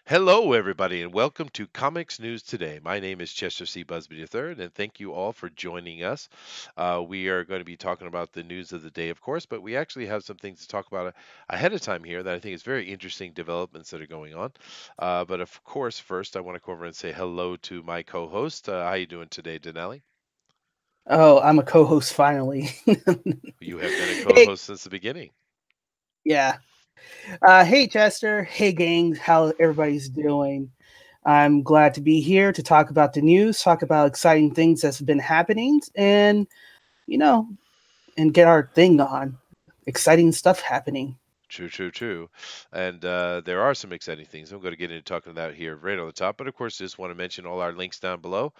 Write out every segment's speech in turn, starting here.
Hello, everybody, and welcome to Comics News Today. My name is Chester C. Busby III, and thank you all for joining us. We are going to be talking about the news of the day, of course, but we actually have some things to talk about ahead of time here that I think is very interesting developments that are going on. But of course, first, I want to come over and say hello to my co-host. How you doing today, Denali? Oh, I'm a co-host finally. You have been a Hey, co-host since the beginning. yeah. Hey, Chester. Hey, gang. How everybody's doing? I'm glad to be here to talk about the news, talk about exciting things that's been happening, and you know, and get our thing on. Exciting stuff happening. True, true, true. And there are some exciting things. I'm going to get into talking about here right on the top. But of course, just want to mention all our links down below.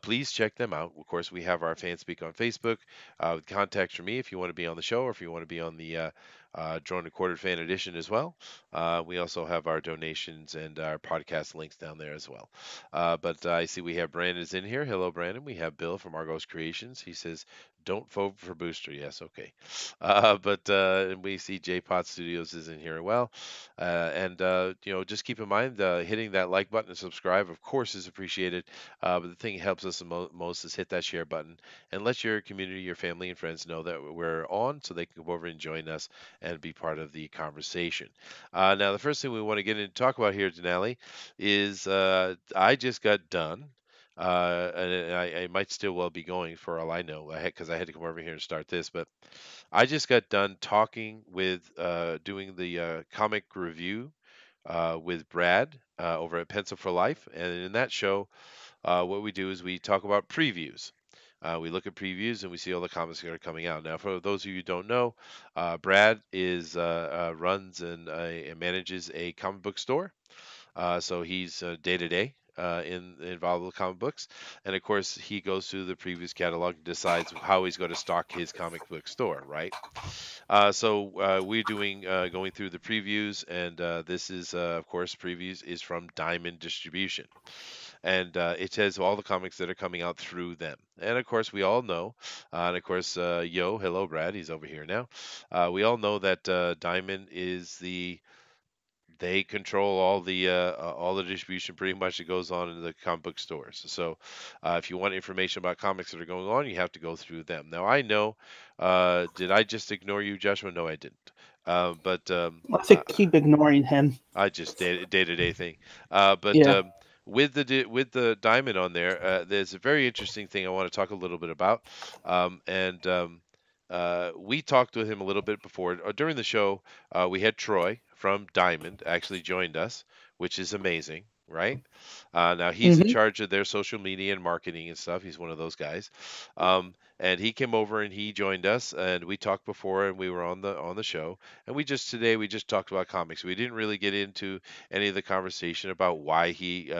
Please check them out. Of course, we have our fan speak on Facebook with contacts for me if you want to be on the show or if you want to be on the Drone Recorded Fan Edition as well. We also have our donations and our podcast links down there as well. But I see we have Brandon's in here. Hello, Brandon. We have Bill from Argos Creations. He says, don't vote for Booster. Yes, okay. But and we see J Pot Studios is in here as well. Just keep in mind hitting that like button and subscribe, of course, is appreciated. But the thing that helps us the most is hit that share button and let your community, your family, and friends know that we're on so they can come over and join us and be part of the conversation. Now, the first thing we want to get into talk about here, Denali, is I just got done. And I might still well be going for all I know, because I had to come over here and start this. But I just got done talking with doing the comic review with Brad over at Pencil for Life, and in that show, what we do is we talk about previews. We look at previews and we see all the comics that are coming out. Now, for those of you who don't know, Brad is runs and manages a comic book store. So he's day to day involved with comic books, and of course he goes through the previous catalog and decides how he's going to stock his comic book store, right? So we're doing going through the previews, and this is of course previews is from Diamond Distribution, and it has all the comics that are coming out through them. And of course we all know, and of course hello Brad, he's over here now. We all know that Diamond is they control all the distribution pretty much that goes on in the comic book stores. So if you want information about comics that are going on, you have to go through them. Now I know, did I just ignore you, Joshua? No, I didn't. But Let's keep ignoring him. I just day to day thing. But Yeah. with the diamond on there, there's a very interesting thing I want to talk a little bit about. And We talked with him a little bit before during the show. We had Troy from Diamond actually joined us, which is amazing, right? Now he's in Hmm. charge of their social media and marketing and stuff. He's one of those guys. And he came over and he joined us, and we talked before, and we were on the show, and we just talked about comics. We didn't really get into any of the conversation about why he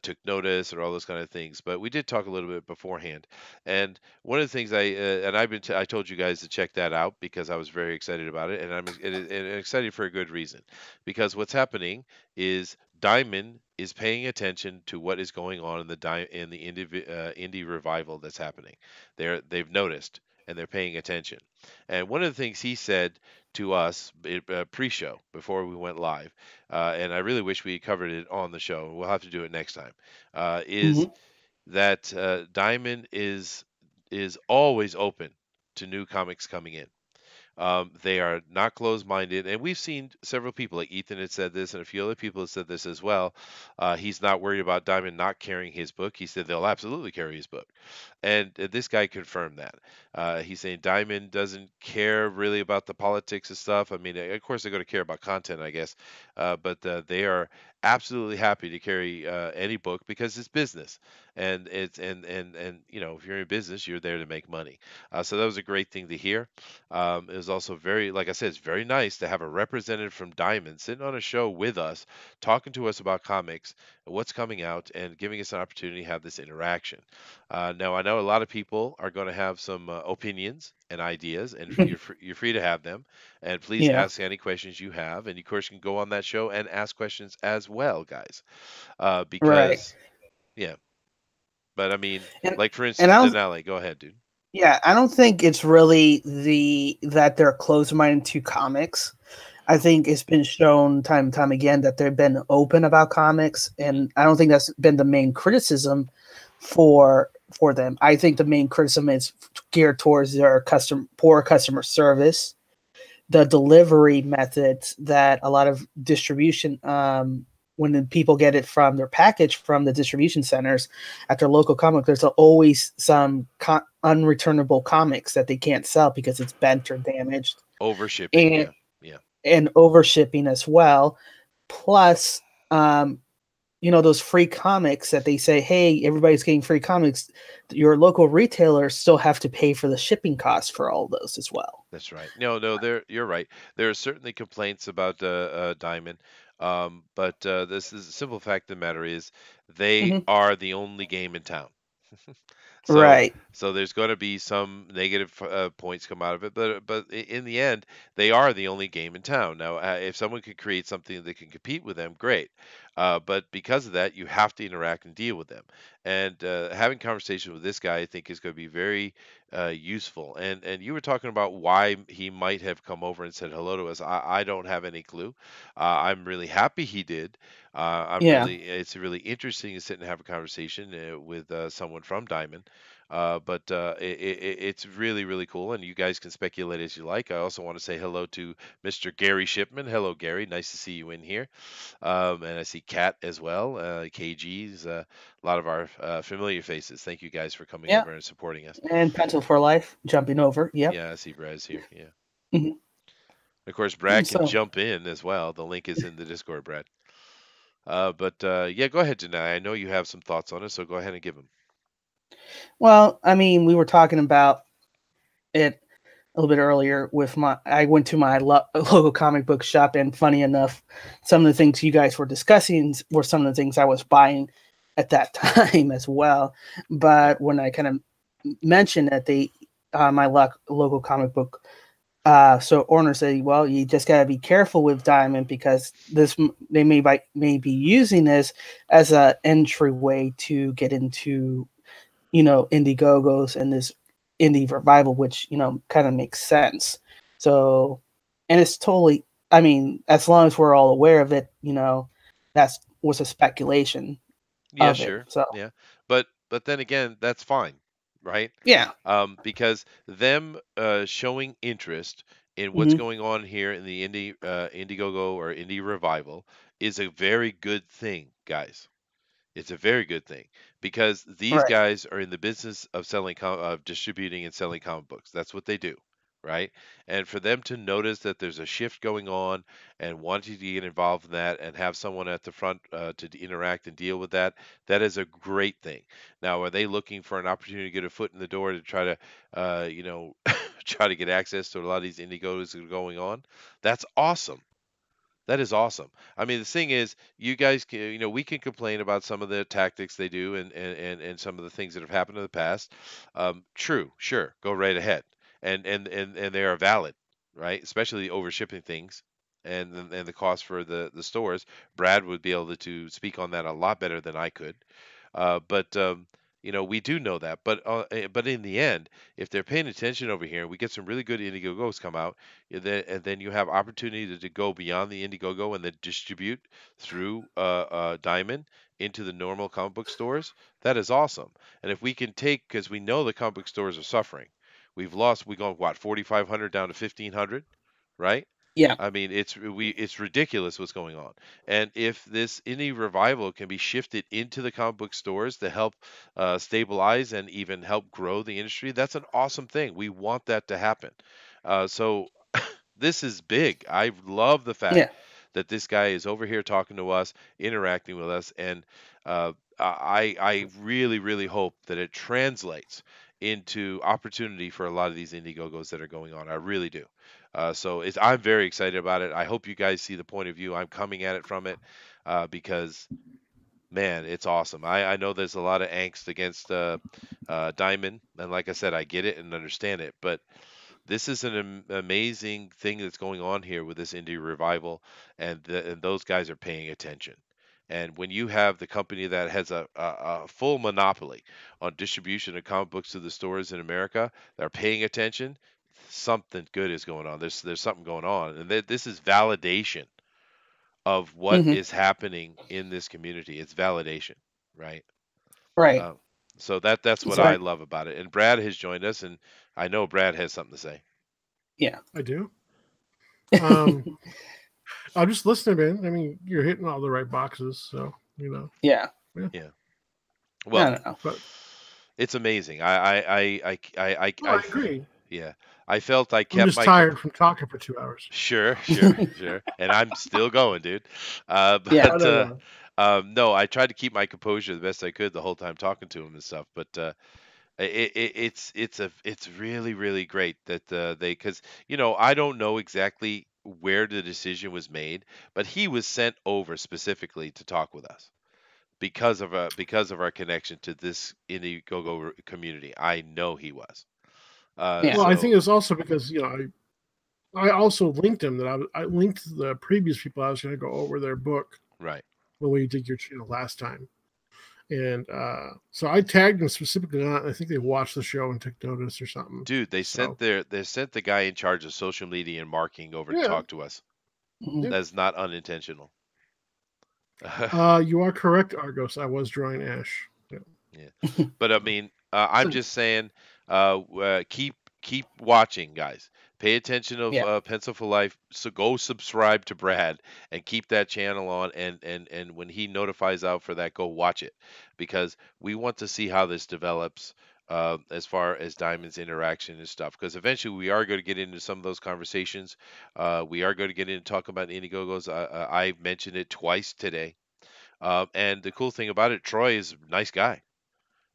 took notice or all those kind of things, but we did talk a little bit beforehand. And one of the things I told you guys to check that out because I was very excited about it, and and excited for a good reason, because what's happening is Diamond is paying attention to what is going on in the indie revival that's happening. They've noticed and they're paying attention. And one of the things he said to us pre-show before we went live, and I really wish we covered it on the show. We'll have to do it next time. Is Hmm. that Diamond is always open to new comics coming in. They are not closed-minded, and we've seen several people, like Ethan had said this, and a few other people have said this as well. He's not worried about Diamond not carrying his book. He said they'll absolutely carry his book, and this guy confirmed that. He's saying Diamond doesn't care really about the politics and stuff. I mean, of course they're going to care about content, I guess, but they are absolutely happy to carry any book because it's business, and if you're in business, you're there to make money. So that was a great thing to hear. It was also very, like I said, it's very nice to have a representative from Diamond sitting on a show with us, talking to us about comics, what's coming out, and giving us an opportunity to have this interaction. Now, I know a lot of people are going to have some opinions and ideas, and you're free to have them. And please Yeah. ask any questions you have. And of course, you can go on that show and ask questions as well, guys. Right. Because, yeah. But I mean, And like for and instance, I don't. Denali, go ahead, dude. Yeah, I don't think it's really the that they're closed minded to comics. I think it's been shown time and time again that they've been open about comics, Hmm. and I don't think that's been the main criticism for them. I think the main criticism is geared towards their poor customer service, the delivery methods that a lot of distribution when the people get it from their package from the distribution centers at their local comic, there's always some unreturnable comics that they can't sell because it's bent or damaged, Over shipping, and yeah, yeah. over shipping as well. Plus, um, those free comics that they say, hey, everybody's getting free comics. Your local retailers still have to pay for the shipping costs for all those as well. That's right. No, no, you're right. There are certainly complaints about Diamond, but this is a simple fact of the matter is they Hmm. are the only game in town. So Right. so there's going to be some negative points come out of it, but in the end, they are the only game in town. Now, if someone could create something that can compete with them, great. But because of that, you have to interact and deal with them. And having conversation with this guy, I think, is going to be very useful. And you were talking about why he might have come over and said hello to us. I don't have any clue. I'm really happy he did. Yeah. It's really interesting to sit and have a conversation with someone from Diamond. But it's really, really cool, and you guys can speculate as you like. I also want to say hello to Mr. Gary Shipman. Hello, Gary. Nice to see you in here. And I see Kat as well. KG's, a lot of our familiar faces. Thank you guys for coming Yeah. over and supporting us. And Pencil for Life jumping over. Yep. Yeah, I see Brad's here. Yeah. Mhm. Of course, Brad can So, jump in as well. The link is in the Discord, Brad. But yeah, go ahead, Janai. I know you have some thoughts on it, so go ahead and give them. well, I mean, we were talking about it a little bit earlier with I went to my local comic book shop, and funny enough, some of the things you guys were discussing were some of the things I was buying at that time as well. Yeah. But when I kind of mentioned that my local comic book so owner said, well, you just got to be careful with Diamond because they may be using this as a entryway to get into Indiegogos and this indie revival, which kind of makes sense. So, and it's totally, I mean, as long as we're all aware of it, that's was a speculation Yeah, of it. sure. So Yeah. But then again, that's fine, right? yeah. Because them showing interest in what's Hmm. going on here in the Indiegogo or Indie Revival is a very good thing, guys. It's a very good thing because these Right. guys are in the business of of distributing and selling comic books. That's what they do, right? And for them to notice that there's a shift going on and wanting to get involved in that and have someone at the front interact and deal with that, that is a great thing. Now, are they looking for an opportunity to get a foot in the door to try to, try to get access to a lot of these Indiegos that are going on? That's awesome. That is awesome. I mean, the thing is, you guys can, we can complain about some of the tactics they do and some of the things that have happened in the past. True, sure, go right ahead. And they are valid, right? Especially the over shipping things and the cost for the stores. Brad would be able to speak on that a lot better than I could. But we do know that. But in the end, if they're paying attention over here, and we get some really good Indiegogos come out, and then you have opportunity to go beyond the Indiegogo and then distribute through Diamond into the normal comic book stores. That is awesome. And if we can take, because we know the comic book stores are suffering, we gone what 4,500 down to 1,500, right? Yeah. I mean, it's ridiculous what's going on. And if this indie revival can be shifted into the comic book stores to help stabilize and even help grow the industry, that's an awesome thing. We want that to happen. So this is big. I love the fact Yeah. that this guy is over here talking to us, interacting with us, and I really, really hope that it translates into opportunity for a lot of these Indiegogos that are going on. I really do. I'm very excited about it. I hope you guys see the point of view I'm coming at it from it, because man, it's awesome. I know there's a lot of angst against Diamond, and like I said, I get it and understand it, but this is an amazing thing that's going on here with this indie revival, and those guys are paying attention. And when you have the company that has a full monopoly on distribution of comic books to the stores in America, they're paying attention. something good is going on. There's something going on, and this is validation of what Hmm. is happening in this community. It's validation, right? Right. Uh, so that's what That's I right. love about it. And Brad has joined us, and I know Brad has something to say. Yeah. I do. I'm just listening, man. I mean, you're hitting all the right boxes, so you know. Yeah. Yeah. I Well, don't know. But it's amazing. I I agree. yeah. I felt I I'm kept just my tired from talking for 2 hours. Sure, sure. And I'm still going, dude. Yeah. But No. no, I tried to keep my composure the best I could the whole time talking to him and stuff. But it's really really great that they, because I don't know exactly where the decision was made, but he was sent over specifically to talk with us because of our connection to this Indiegogo community. I know he was. Yeah. Well, I think So it's also because I also linked him that I linked the previous people I was going to go over their book right. when we did your channel last time, and so I tagged them specifically on it. I think they watched the show and took notice or something. Dude, they So sent the guy in charge of social media and marketing over to yeah, talk to us. Mhm. That's not unintentional. you are correct, Argos. I was drawing Ash. Yeah. Yeah. But I mean, I'm just saying, keep watching, guys. Pay attention of Yeah. Pencil for Life. So go subscribe to Brad and keep that channel on. And when he notifies out for that, go watch it, because we want to see how this develops. As far as Diamond's interaction and stuff, because eventually we are going to get into some of those conversations. We are going to get into talking about Indiegogos. I mentioned it twice today. And the cool thing about it, Troy is a nice guy,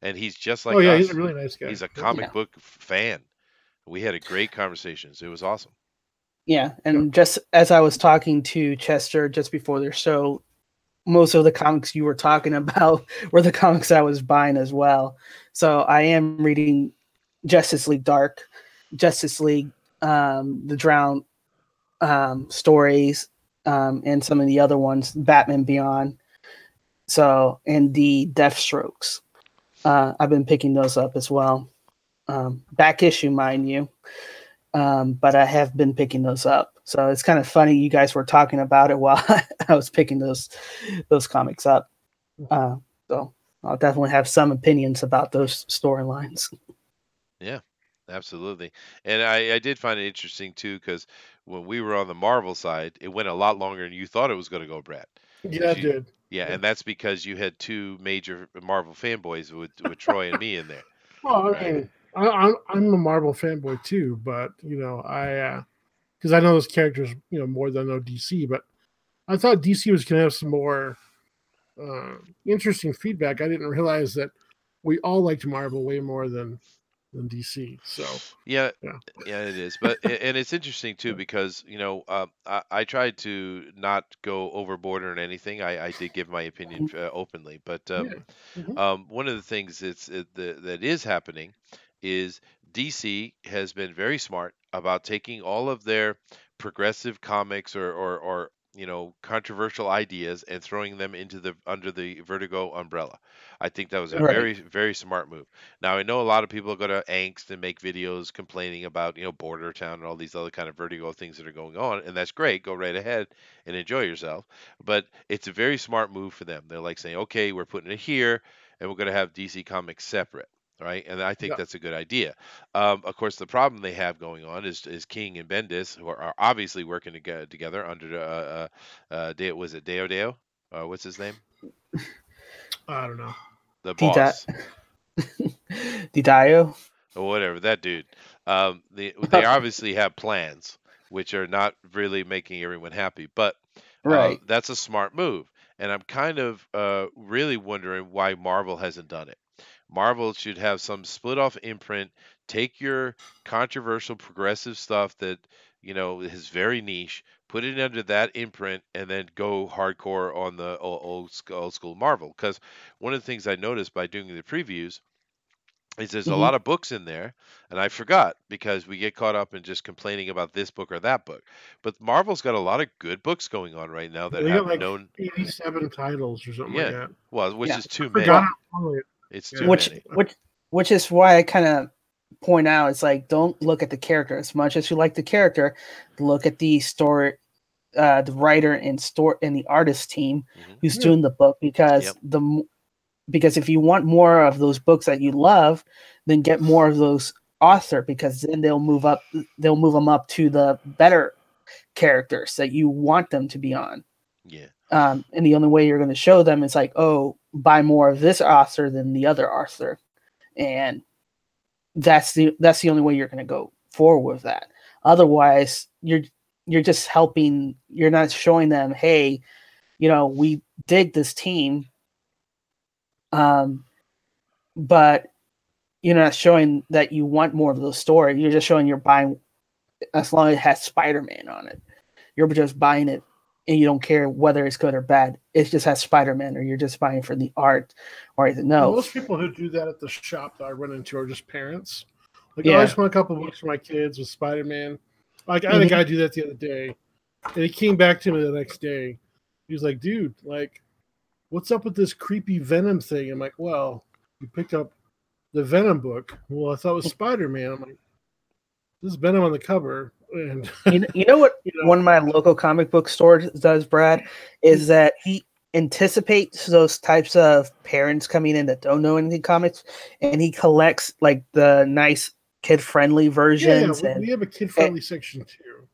and he's just Oh like yeah, he's a us. really nice guy. He's a Yep. comic Yeah. book fan. We had a great conversations. It was awesome. Yeah. And just as I was talking to Chester just before their show, most of the comics you were talking about were the comics I was buying as well. So I am reading Justice League Dark, Justice League, the Drown stories, and some of the other ones, Batman Beyond. So, and the Deathstrokes. I've been picking those up as well. Back issue, mind you. But I have been picking those up. So it's kind of funny you guys were talking about it while I was picking those comics up. So I'll definitely have some opinions about those storylines. Yeah, absolutely. And I did find it interesting too, because when we were on the Marvel side, it went a lot longer than you thought it was going to go, Brad. Yeah, it did. Yeah, and that's because you had two major Marvel fanboys with Troy and me in there. Well, I Right. mean, I'm a Marvel fanboy too, but I because I know those characters more than I know DC, but I thought DC was going to have some more interesting feedback. I didn't realize that we all liked Marvel way more than DC. So Yeah, yeah. yeah, it is. But and it's interesting too, because I tried to not go overboard on anything. I did give my opinion openly, but Yeah. Mhm. one of the things that is happening is DC has been very smart about taking all of their progressive comics or controversial ideas and throwing them into the under the Vertigo umbrella. I think that was a Right. very very smart move. Now I know a lot of people go to angst and make videos complaining about Border Town and all these other kind of Vertigo things that are going on, and that's great. Go right ahead and enjoy yourself. But it's a very smart move for them. They're like saying, okay, we're putting it here, and we're going to have DC Comics separate. Right, and I think Yeah. that's a good idea. Of course, the problem they have going on is King and Bendis, who are obviously working together under was it Deo? What's his name? I don't know. The boss. Didio. Or whatever, that dude. They obviously have plans, which are not really making everyone happy, but Right. that's a smart move. And I'm kind of really wondering why Marvel hasn't done it. Marvel should have some split off imprint. Take your controversial progressive stuff that is very niche, put it under that imprint, and then go hardcore on the old school Marvel. Because one of the things I noticed by doing the previews is there's a Mhm. lot of books in there, and I forgot because we get caught up in just complaining about this book or that book. But Marvel's got a lot of good books going on right now that They have got like known, 87 titles or something like yeah, that. well, which Yeah. is too Forgot many. how long It's Yeah. too Which many. which is why I kind of point out, it's like, don't look at the character as much as you like the character. Look at the story, the writer and the artist team who's doing the book, because because if you want more of those books that you love, then get more of those author, because then they'll move them up to the better characters that you want them to be on. Yeah. And the only way you're going to show them is like, oh, buy more of this author than the other author, and that's the only way you're going to go forward with that. Otherwise, you're just helping. You're not showing them, hey, we dig this team, but you're not showing that you want more of those stories. You're just showing you're buying, as long as it has Spider-Man on it. You're just buying it, and you don't care whether it's good or bad. It just has Spider-Man, or you're just buying for the art or anything. No. Most people who do that at the shop that I run into are just parents. Like, I just want a couple of books for my kids with Spider-Man. Like, I had a guy do that the other day, and he came back to me the next day. He was like, dude, like, what's up with this creepy Venom thing? I'm like, well, you picked up the Venom book. Well, I thought it was Spider-Man. I'm like, this is Venom on the cover. And you know what one of my local comic book stores does, Brad, is that he anticipates those types of parents coming in that don't know anything comics, and he collects like the nice kid-friendly versions. Yeah, we have a kid-friendly section too.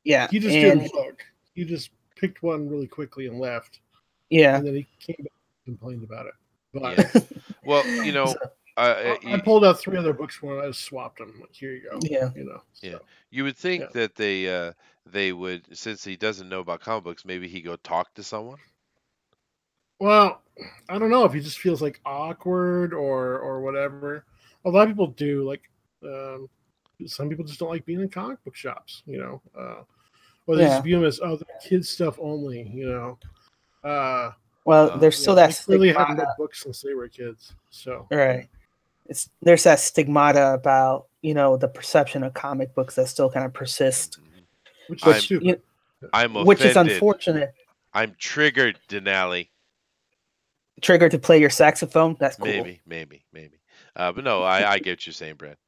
Yeah, he just didn't look. He just picked one really quickly and left. Yeah, and then he came back and complained about it. But, well, I pulled out 3 other books for him. I just swapped them. Like, here you go. Yeah, So. You would think that they would, since he doesn't know about comic books, maybe he go talk to someone. Well, I don't know if he just feels like awkward or whatever. A lot of people do. Like, some people just don't like being in comic book shops. Or they just view them as they're kids stuff only. Well, there's still that stigmata. Really haven't read books since they were kids. So right, there's that stigmata about the perception of comic books that still kind of persist, which is unfortunate. I'm triggered, Denali. Triggered to play your saxophone? That's cool. Maybe. But no, I get what you're saying, Brad.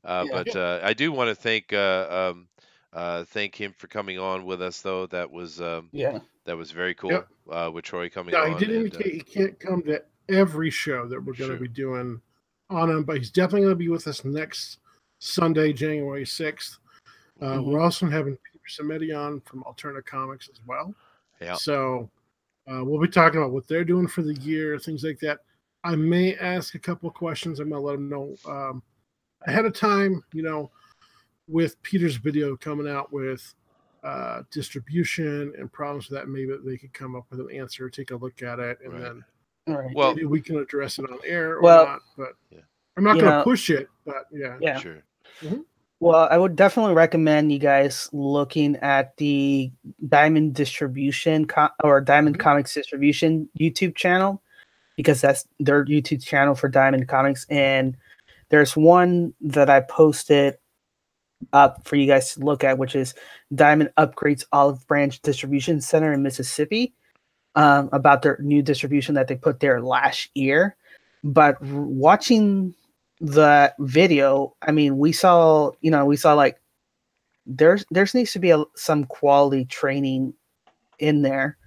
But I do want to thank him for coming on with us, though. That was that was very cool. With Troy coming on. He did indicate he can't come to every show that we're going to be doing on him, but he's definitely going to be with us next Sunday, January 6th. We're also having Peter Samedi on from Alterna Comics as well. Yeah. So we'll be talking about what they're doing for the year, things like that. I may ask a couple of questions. I'm going to let them know ahead of time, with Peter's video coming out with distribution and problems with that. Maybe they could come up with an answer, take a look at it, and then maybe we can address it on air or not. But I'm not going to push it. But yeah, sure. Mm-hmm. Well, I would definitely recommend you guys looking at the Diamond Distribution or Diamond Comics Distribution YouTube channel, because that's their YouTube channel for Diamond Comics. And there's one that I posted up for you guys to look at, which is Diamond Upgrades Olive Branch Distribution Center in Mississippi, about their new distribution that they put there last year. But watching the video, I mean, we saw like there needs to be some quality training in there,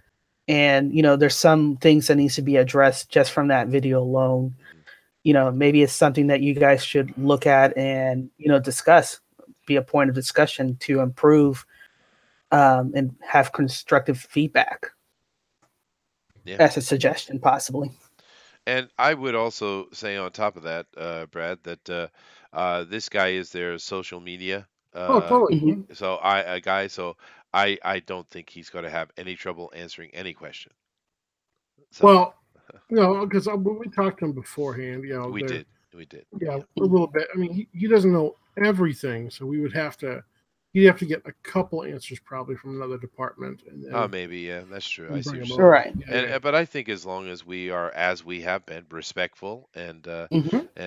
and there's some things that needs to be addressed just from that video alone. Maybe it's something that you guys should look at and discuss, be a point of discussion to improve, and have constructive feedback. As a suggestion, possibly. And I would also say on top of that, Brad, that this guy is their social media. Totally. So I don't think he's going to have any trouble answering any question. So, well, because when we talked to him beforehand, we did. Yeah, a little bit. I mean, he doesn't know everything, so we would have to. He'd have to get a couple answers probably from another department. And then maybe, that's true. I see. Right. But I think as long as we are, as we have been, respectful and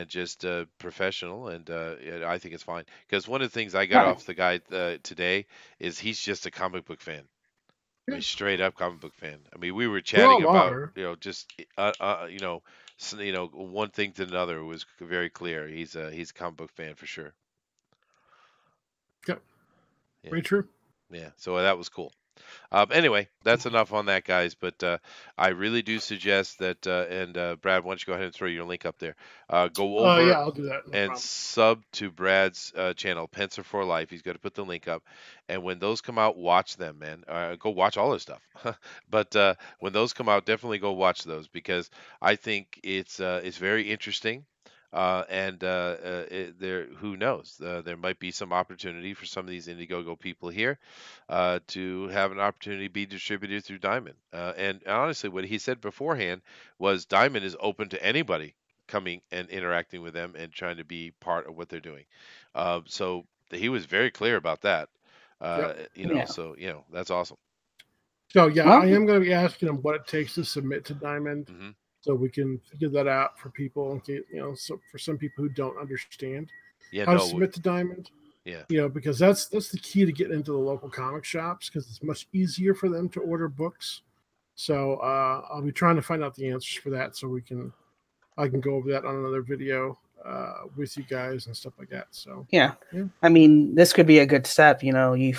just professional, and I think it's fine. Because one of the things I got off the guy today is he's just a comic book fan. I mean, straight up comic book fan. I mean, we were chatting about just you know, one thing to another was very clear. He's a comic book fan for sure. Yep. Yeah. Very true. Yeah. So that was cool. Anyway, that's enough on that, guys. But I really do suggest that, and Brad, why don't you go ahead and throw your link up there? Go Yeah, over I'll do that. No and problem. sub to Brad's channel, Pencil for Life. He's going to put the link up, and when those come out, watch them, man. Go watch all his stuff. But when those come out, definitely go watch those because I think it's very interesting. And there, who knows? There might be some opportunity for some of these Indiegogo people here to have an opportunity to be distributed through Diamond. And honestly, what he said beforehand was Diamond is open to anybody coming and interacting with them and trying to be part of what they're doing. So he was very clear about that. Yep. You know, Yeah. so you know that's awesome. So yeah, Well, I am going to be asking them what it takes to submit to Diamond, Hmm. so we can figure that out for people. In case, you know, so for some people who don't understand Yeah, how to no, submit to Diamond, yeah, you know, because that's the key to getting into the local comic shops, because it's much easier for them to order books. So I'll be trying to find out the answers for that, so I can go over that on another video with you guys and stuff like that. So yeah. yeah. I mean, this could be a good step. You know, you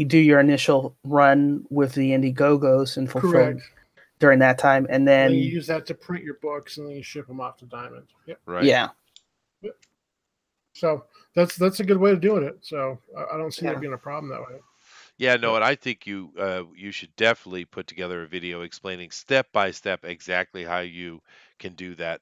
do your initial run with the Indiegogos and fulfill Correct. during that time, and And then you then use that to print your books, and then you ship them off to Diamond. Yep. right. yeah, So that's a good way of doing it. So I don't see Yeah. there being a problem that way. Yeah, no, Yep. and I think you should definitely put together a video explaining step by step exactly how you can do that.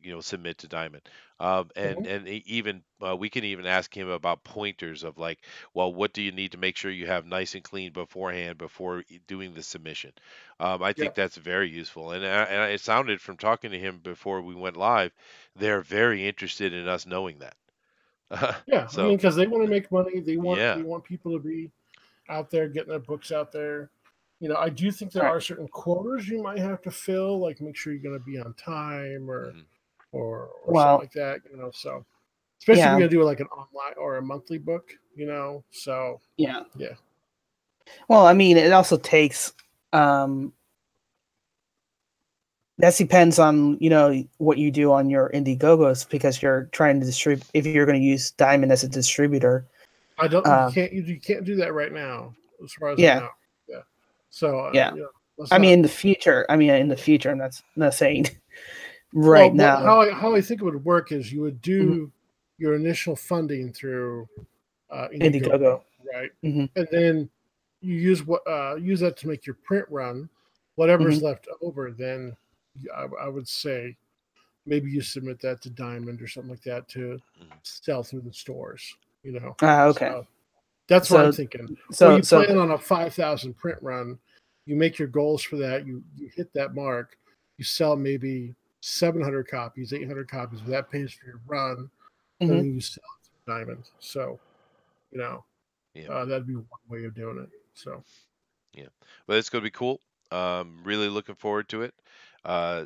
You know, submit to Diamond, Mhm. and even we can even ask him about pointers of like, well, what do you need to make sure you have nice and clean beforehand before doing the submission. I think Yep. that's very useful, and it sounded from talking to him before we went live, they're very interested in us knowing that. Yeah. I mean, So because they want to make money. They yeah, want people to be out there getting their books out there. You know, I do think there Right. are certain quotas you might have to fill, like make sure you're going to be on time mhm, or Well, something like that. You know, so especially if yeah, you're going to do like an online or a monthly book. You know, so yeah. yeah. Well, I mean, it also takes that depends on what you do on your Indiegogos, because you're trying to distribute. If you're going to use Diamond as a distributor, I don't. uh, You can't do that right now, as far as I yeah, know. Yeah. So yeah. you know, let's I mean, not. in the future. I mean, in the future. I'm not saying Well, right now. how I think it would work is you would Mhm. do your initial funding through Indiegogo, Indiegogo. right? Hmm. And then you use that to make your print run. Whatever's Hmm. left over, then I would say maybe you submit that to Diamond or something like that to mhm. sell through the stores. You know, Okay. so that's what I'm So, thinking. Or so, you so, plan on a 5,000 print run, you make your goals for that, you hit that mark, you sell maybe 700 copies, 800 copies, that pays for your run, and mhm. then you sell it to Diamond. So, you know, Yeah. that'd be one way of doing it. So, Yeah, but it's going to be cool. Really looking forward to it.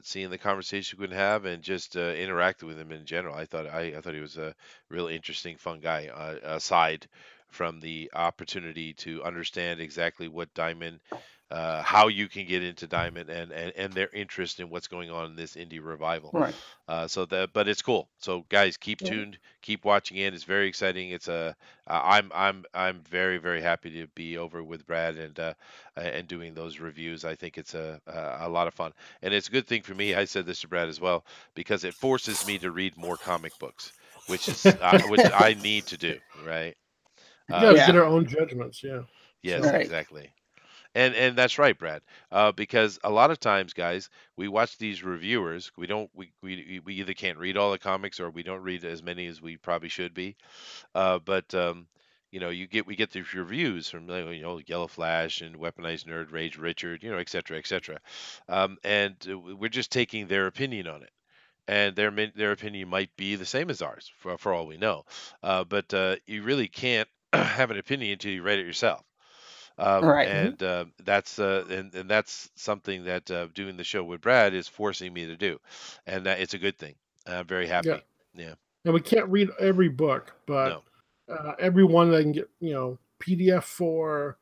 Seeing the conversation we can have and just interacting with him in general. I thought he was a really interesting, fun guy. Aside from the opportunity to understand exactly what Diamond, how you can get into Diamond, and their interest in what's going on in this indie revival. Right. But it's cool. So guys, keep mhm. tuned, keep watching it. It's very exciting. I'm very very happy to be over with Brad and doing those reviews. I think it's a lot of fun, and it's a good thing for me. I said this to Brad as well because it forces me to read more comic books, which I need to do. Right? Yeah, to Yeah. get So our own judgments. Yeah. yes, So, Right. exactly. And that's right, Brad. Because a lot of times, guys, we watch these reviewers. We don't. We either can't read all the comics or we don't read as many as we probably should be. But you know, we get these reviews from Yellow Flash and Weaponized Nerd, Rage Richard, et cetera, et cetera. And we're just taking their opinion on it. And their opinion might be the same as ours for all we know. But you really can't have an opinion until you read it yourself. Right. mhm. And that's something that doing the show with Brad is forcing me to do, and that it's a good thing. I'm very Yeah. happy. Yeah. And we can't read every book, but No. every one that I can get, PDF for,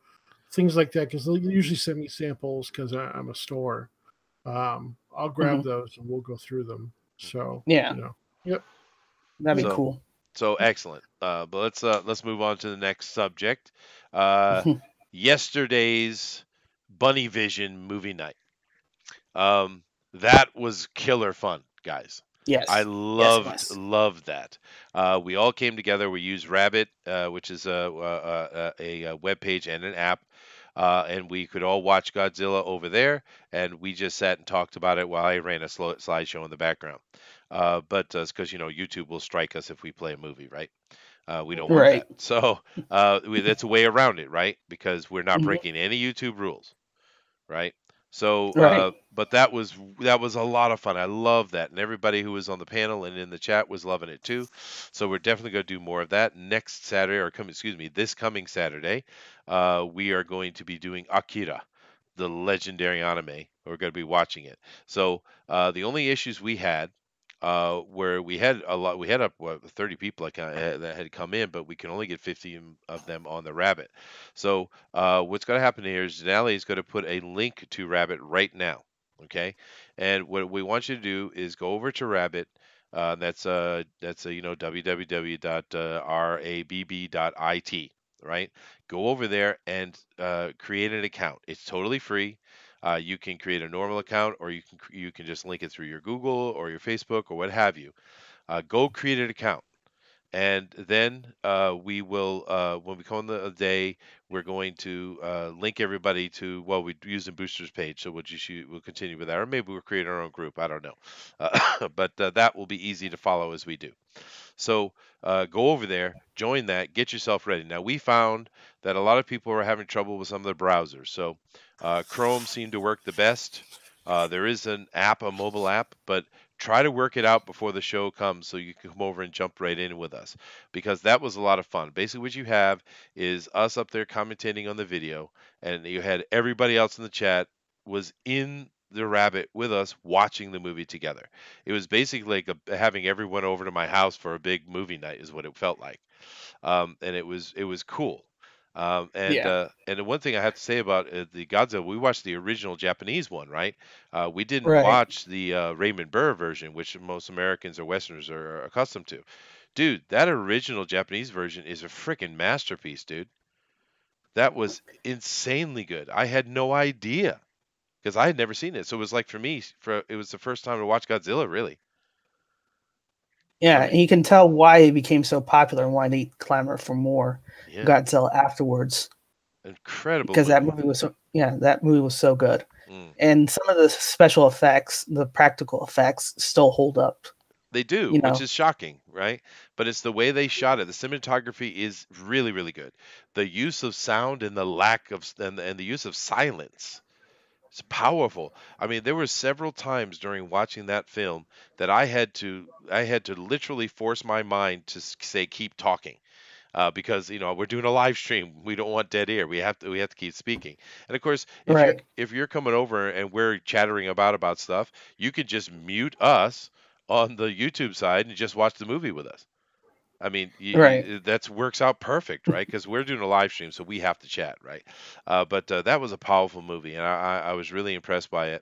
things like that, because they'll usually send me samples because I'm a store. I'll grab Hmm. those and we'll go through them. So Yeah. Yep. That'd be cool. So excellent. But let's move on to the next subject. Yesterday's Bunny Vision movie night. That was killer fun, guys. Yes. I Yes, it was. loved that. We all came together. We used Rabbit, which is a web page and an app, and we could all watch Godzilla over there. And we just sat and talked about it while I ran a slideshow in the background. But it's because YouTube will strike us if we play a movie, right? We don't want Right. that. So that's a way around it, right? Because we're not Mhm. breaking any YouTube rules, right? So, Right. but that was a lot of fun. I love that, and everybody who was on the panel and in the chat was loving it too. So we're definitely going to do more of that next Saturday, this coming Saturday. We are going to be doing Akira, the legendary anime. We're going to be watching it. So the only issues we had where we had 30 people that had come in, but we can only get 15 of them on the Rabbit. So what's going to happen here is Denali is going to put a link to Rabbit right now, okay? And what we want you to do is go over to Rabbit. That's www.rabb.it, right? Go over there and create an account. It's totally free. You can create a normal account, or you can just link it through your Google or your Facebook or what have you. Go create an account, and then we will, when we come on the day, we're going to link everybody to, well, we're using Booster's page, so we'll continue with that, or maybe we'll create our own group. I don't know, but that will be easy to follow as we do. So go over there, join that, get yourself ready. Now, we found that a lot of people are having trouble with some of their browsers. So Chrome seemed to work the best. There is a mobile app, but try to work it out before the show comes so you can come over and jump right in with us, because that was a lot of fun. Basically, what you have is us up there commentating on the video, and you had everybody else in the chat was in the Rabbit with us watching the movie together. It was basically like having everyone over to my house for a big movie night is what it felt like, and it was cool. And the one thing I have to say about the Godzilla, we watched the original Japanese one, right? We didn't Right. watch the Raymond Burr version, which most Americans or Westerners are accustomed to. Dude, that original Japanese version is a freaking masterpiece, dude. That was insanely good. I had no idea because I had never seen it. So it was like, for me, it was the first time to watch Godzilla, really. Yeah, and you can tell why it became so popular and why they clamor for more Godzilla afterwards. Incredible. Because that movie was so good. And some of the special effects, the practical effects, still hold up. They do, which is shocking, right? But it's the way they shot it. The cinematography is really, really good. The use of sound and the lack of and the use of silence. It's powerful. I mean, there were several times during watching that film that I had to literally force my mind to say keep talking, because we're doing a live stream. We don't want dead air. We have to keep speaking. And of course, if you're coming over and we're chattering about stuff, you could just mute us on the YouTube side and just watch the movie with us. I mean, that works out perfect, right? Because we're doing a live stream, so we have to chat, right? But that was a powerful movie, and I was really impressed by it.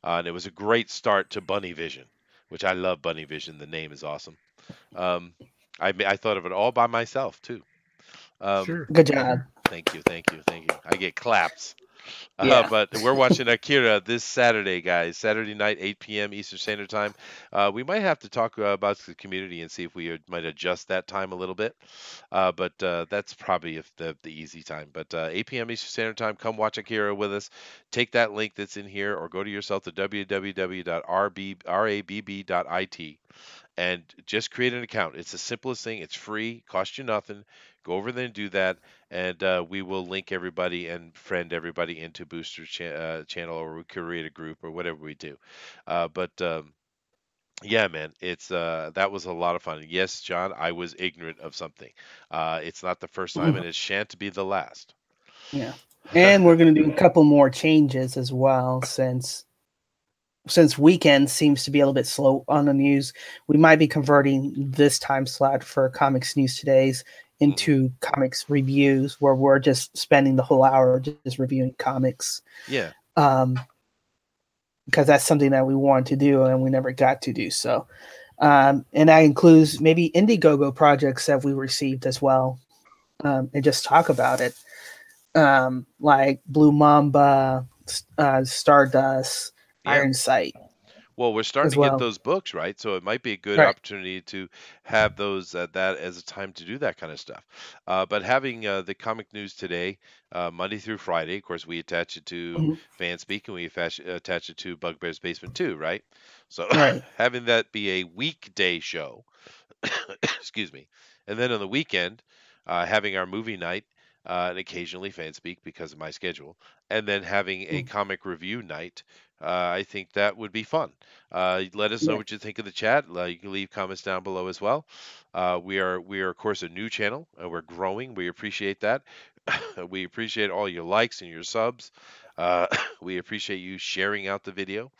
And it was a great start to Bunny Vision, which I love. Bunny Vision, the name is awesome. I thought of it all by myself too. Sure. Good job. Thank you. I get claps. But we're watching Akira this Saturday, guys. Saturday night, 8 p.m. Eastern Standard Time. We might have to talk about the community and see if we might adjust that time a little bit. But that's probably the easy time. But 8 p.m. Eastern Standard Time, come watch Akira with us. Take that link that's in here, or go to yourself to www.rabb.it and just create an account. It's the simplest thing. It's free, costs you nothing. Go over there and do that, and we will link everybody and friend everybody into Booster's channel, or we create a group, or whatever we do. Yeah, man, it's that was a lot of fun. Yes, John, I was ignorant of something. It's not the first time, and it shan't be the last. Yeah, and we're going to do a couple more changes as well, since weekend seems to be a little bit slow on the news. We might be converting this time slot for Comics News Today's into comics reviews, where we're just spending the whole hour just reviewing comics. Yeah. because that's something that we wanted to do and we never got to do so. And that includes maybe Indiegogo projects that we received as well, and just talk about it, like Blue Mamba, Stardust, Yeah. Iron Sight Well, we're starting as to get well. those books, right? So it might be a good Right. opportunity to have those that as a time to do that kind of stuff. But having the comic news today, Monday through Friday, of course, we attach it to Mhm. Fanspeak and we attach it to Bugbear's Basement too, right? So Right. having that be a weekday show, excuse me, and then on the weekend, having our movie night. And occasionally Fanspeak because of my schedule, and then having a Mm. comic review night. I think that would be fun. Let us know Yeah. what you think of the chat. You can leave comments down below as well. We are of course a new channel. We're growing. We appreciate that. We appreciate all your likes and your subs. Uh, we appreciate you sharing out the video.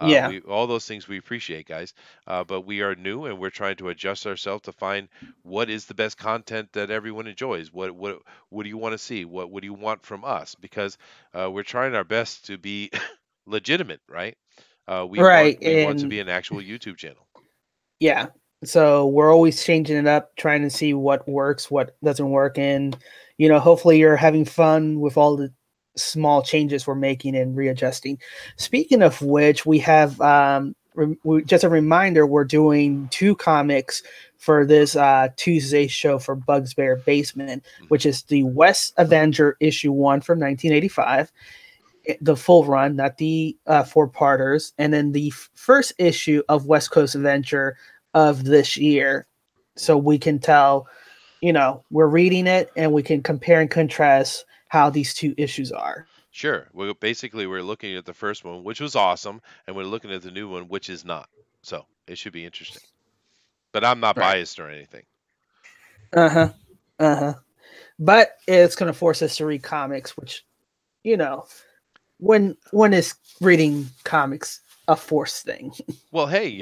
Yeah. We all those things we appreciate, guys. But we are new and we're trying to adjust ourselves to find what is the best content that everyone enjoys. What do you want to see? What do you want from us? Because we're trying our best to be legitimate, right? We want Right. we want to And be an actual YouTube channel. yeah. So we're always changing it up, trying to see what works, what doesn't work. And, hopefully you're having fun with all the small changes we're making and readjusting. Speaking of which, we have just a reminder, we're doing 2 comics for this Tuesday show for Bugs Bear Basement, which is the West Avenger issue 1 from 1985, the full run, not the 4-parters, and then the first issue of West Coast Adventure of this year. So we can tell, we're reading it and we can compare and contrast how these 2 issues are. Sure. We're looking at the first one, which was awesome, and we're looking at the new one, which is not. So it should be interesting. But I'm not Right. biased or anything. Uh-huh. Uh-huh. But it's going to force us to read comics, which, when is reading comics a forced thing? Well, hey,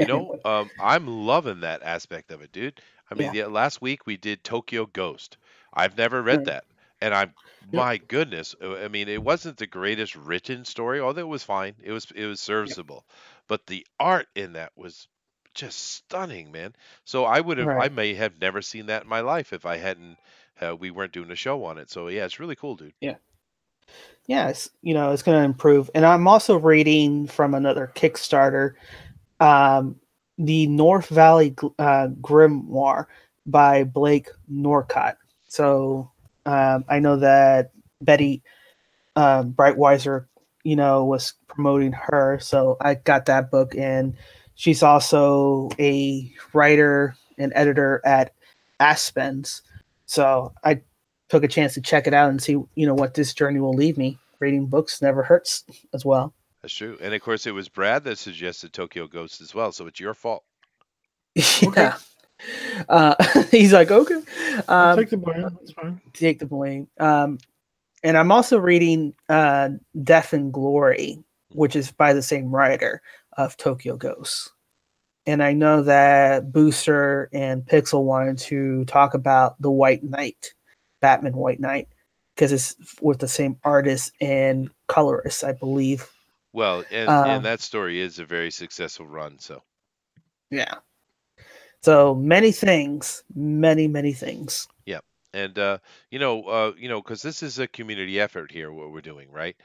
I'm loving that aspect of it, dude. I mean, Yeah. the last week we did Tokyo Ghost. I've never read Right. that, and Yep. my goodness, I mean, it wasn't the greatest written story, although it was fine. It was Yep. serviceable, but the art in that was just stunning, man. So I Right. may have never seen that in my life if I hadn't, we weren't doing a show on it. So yeah, it's really cool, dude. Yeah. Yeah, it's going to improve. And I'm also reading from another Kickstarter, um, the North Valley Grimoire by Blake Norcott. So I know that Betty Brightweiser, was promoting her. So I got that book, and she's also a writer and editor at Aspens. So I took a chance to check it out and see, what this journey will lead me. Reading books never hurts as well. That's true. And of course, it was Brad that suggested Tokyo Ghost as well, so it's your fault. Okay. Yeah. He's like, okay. I'll take the blame. That's fine. Take the blame. And I'm also reading Death and Glory, which is by the same writer of Tokyo Ghost. And I know that Booster and Pixel wanted to talk about the White Knight, Batman White Knight, because it's with the same artist and colorist, I believe. Well, and that story is a very successful run, so. Yeah. So many things, many things. Yeah. And because this is a community effort here, what we're doing, right?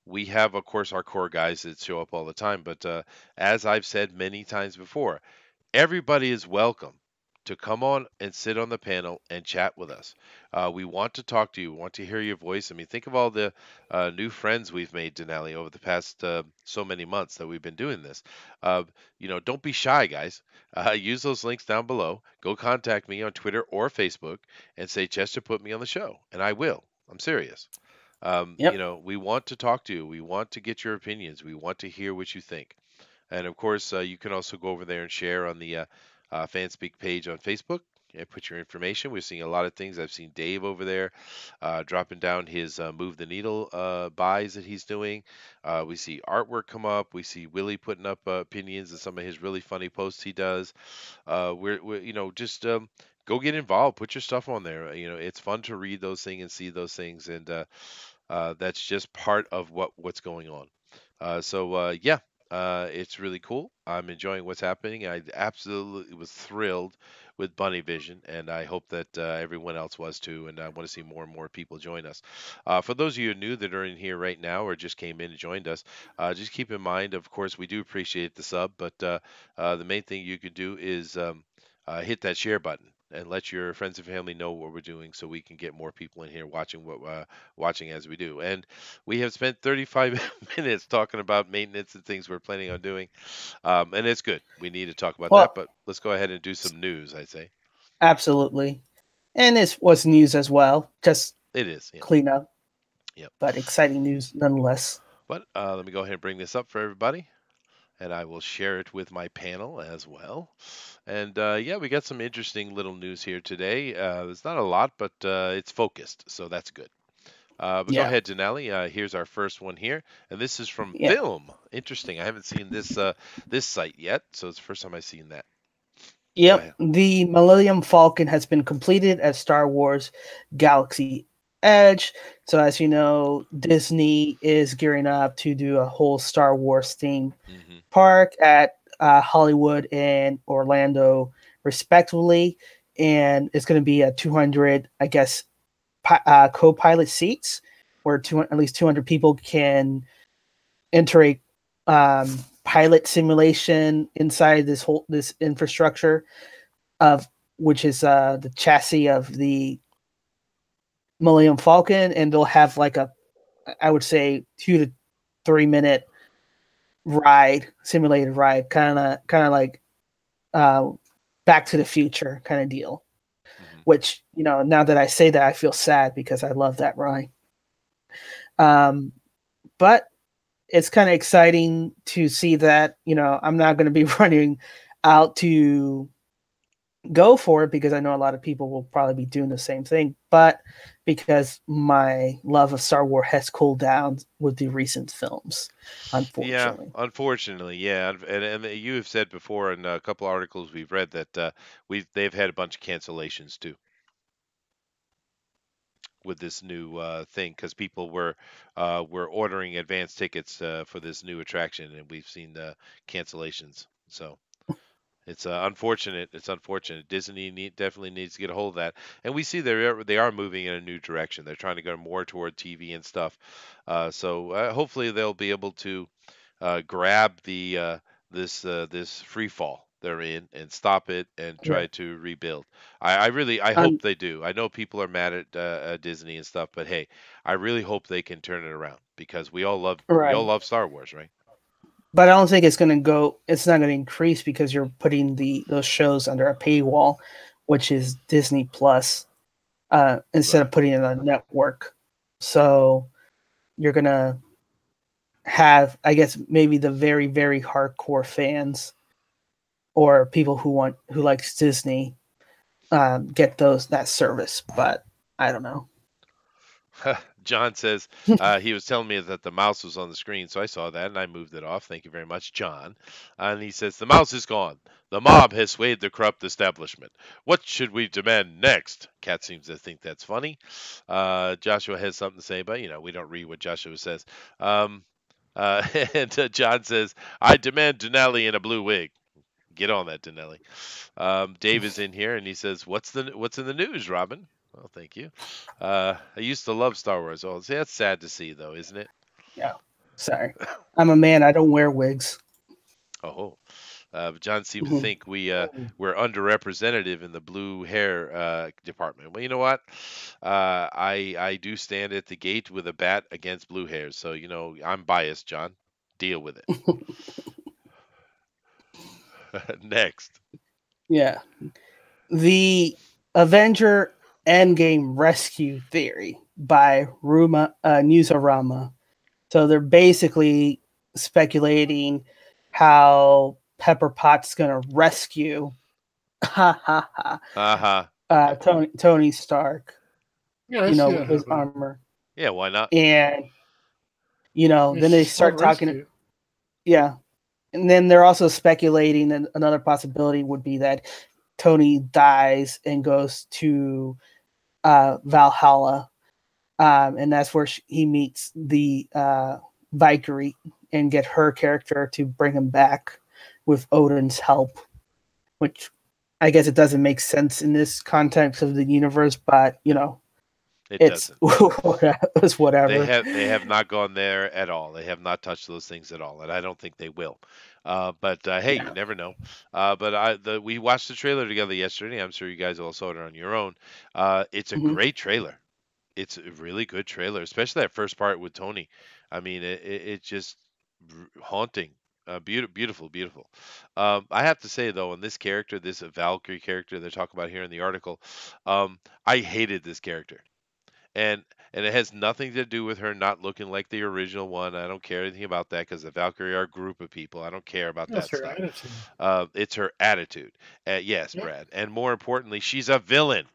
We have, of course, our core guys that show up all the time, but as I've said many times before, everybody is welcome to come on and sit on the panel and chat with us. We want to talk to you. We want to hear your voice. I mean, think of all the new friends we've made, Denali, over the past so many months that we've been doing this. Don't be shy, guys. Use those links down below. Go contact me on Twitter or Facebook and say, Chester, put me on the show. And I will. I'm serious. Yep. We want to talk to you. We want to get your opinions. We want to hear what you think. And of course, you can also go over there and share on the Fanspeak page on Facebook and put your information. We're seeing a lot of things. I've seen Dave over there dropping down his Move the Needle buys that he's doing. We see artwork come up. We see Willie putting up opinions and some of his really funny posts he does. We're just go get involved. Put your stuff on there. It's fun to read those things and see those things, and that's just part of what's going on. Yeah, it's really cool. I'm enjoying what's happening. I absolutely was thrilled with Bunny Vision, and I hope that everyone else was too. And I want to see more and more people join us. For those of you new that are in here right now or just came in and joined us, just keep in mind, of course, we do appreciate the sub, but the main thing you could do is hit that share button and let your friends and family know what we're doing, so we can get more people in here watching watching as we do. And we have spent 35 minutes talking about maintenance and things we're planning on doing, and it's good. We need to talk about that, Well, but let's go ahead and do some news. I'd say absolutely. And this was news as well, just it is. Yeah. clean up, Yep. but exciting news nonetheless. But let me go ahead and bring this up for everybody, and I will share it with my panel as well. And yeah, we got some interesting little news here today. There's not a lot, but it's focused, so that's good. But go Yeah. ahead, Denali. Here's our first one here, and this is from Yeah. Film. Interesting. I haven't seen this site yet, so it's the first time I've seen that. Yep. The Millennium Falcon has been completed at Star Wars Galaxy Edge. So as you know, Disney is gearing up to do a whole Star Wars themed park at Hollywood and Orlando, respectively, and it's going to be a 200, I guess, co-pilot seats, where at least 200 people can enter a pilot simulation inside this infrastructure, of which is the chassis of the Millennium Falcon, and they'll have like I would say 2 to 3 minute simulated ride, kind of like Back to the Future kind of deal. Which, now that I say that, I feel sad because I love that ride. But it's kind of exciting to see that, I'm not going to be running out to go for it, because I know a lot of people will probably be doing the same thing, but because my love of Star Wars has cooled down with the recent films, unfortunately. Yeah, unfortunately, yeah, and you have said before in a couple articles we've read that they've had a bunch of cancellations too with this new thing, because people were ordering advance tickets for this new attraction, and we've seen cancellations. So it's unfortunate. It's unfortunate. Disney definitely needs to get a hold of that, and we see they are moving in a new direction. They're trying to go more toward TV and stuff. So hopefully they'll be able to grab this free fall they're in and stop it and try to rebuild. I hope they do. I know people are mad at Disney and stuff, but hey, I really hope they can turn it around, because we all love Star Wars, right? But I don't think it's not going to increase, because you're putting those shows under a paywall, which is Disney Plus, instead of putting it on a network. So you're going to have, I guess, maybe the very, very hardcore fans or people who likes Disney get that service. But I don't know. John says he was telling me that the mouse was on the screen, so I saw that and I moved it off. Thank you very much, John. And he says, the mouse is gone. The mob has swayed the corrupt establishment. What should we demand next? Cat seems to think that's funny. Joshua has something to say, but we don't read what Joshua says. And John says, I demand Denali in a blue wig. Get on that, Denali. Dave is in here and he says, what's in the news, Robin? Well, thank you. I used to love Star Wars. Oh, see, that's sad to see, though, isn't it? Yeah. Sorry. I'm a man. I don't wear wigs. Oh. John seems to think we're underrepresented in the blue hair department. Well, you know what? I do stand at the gate with a bat against blue hairs. So, I'm biased, John. Deal with it. Next. Yeah. The Avenger Endgame Rescue Theory by Newsarama. So they're basically speculating how Pepper Potts going to rescue Tony Stark. Yeah, with his armor. Yeah, why not? And then they start talking. Yeah. And then they're also speculating that another possibility would be that Tony dies and goes to Valhalla, and that's where he meets the Valkyrie and get her character to bring him back with Odin's help, which I guess it doesn't make sense in this context of the universe, but it's it's whatever. They have not gone there at all. They have not touched those things at all, and I don't think they will. But hey, you never know. But we watched the trailer together yesterday. I'm sure you guys all saw it on your own. It's a great trailer. It's a really good trailer, especially that first part with Tony. I mean, it just haunting. Beautiful, beautiful. I have to say though, on this character, this Valkyrie character they're talking about here in the article, I hated this character, and it has nothing to do with her not looking like the original one. I don't care anything about that because the Valkyrie are a group of people. I don't care about that her stuff. attitude. It's her attitude. Yes, Brad. And more importantly, she's a villain.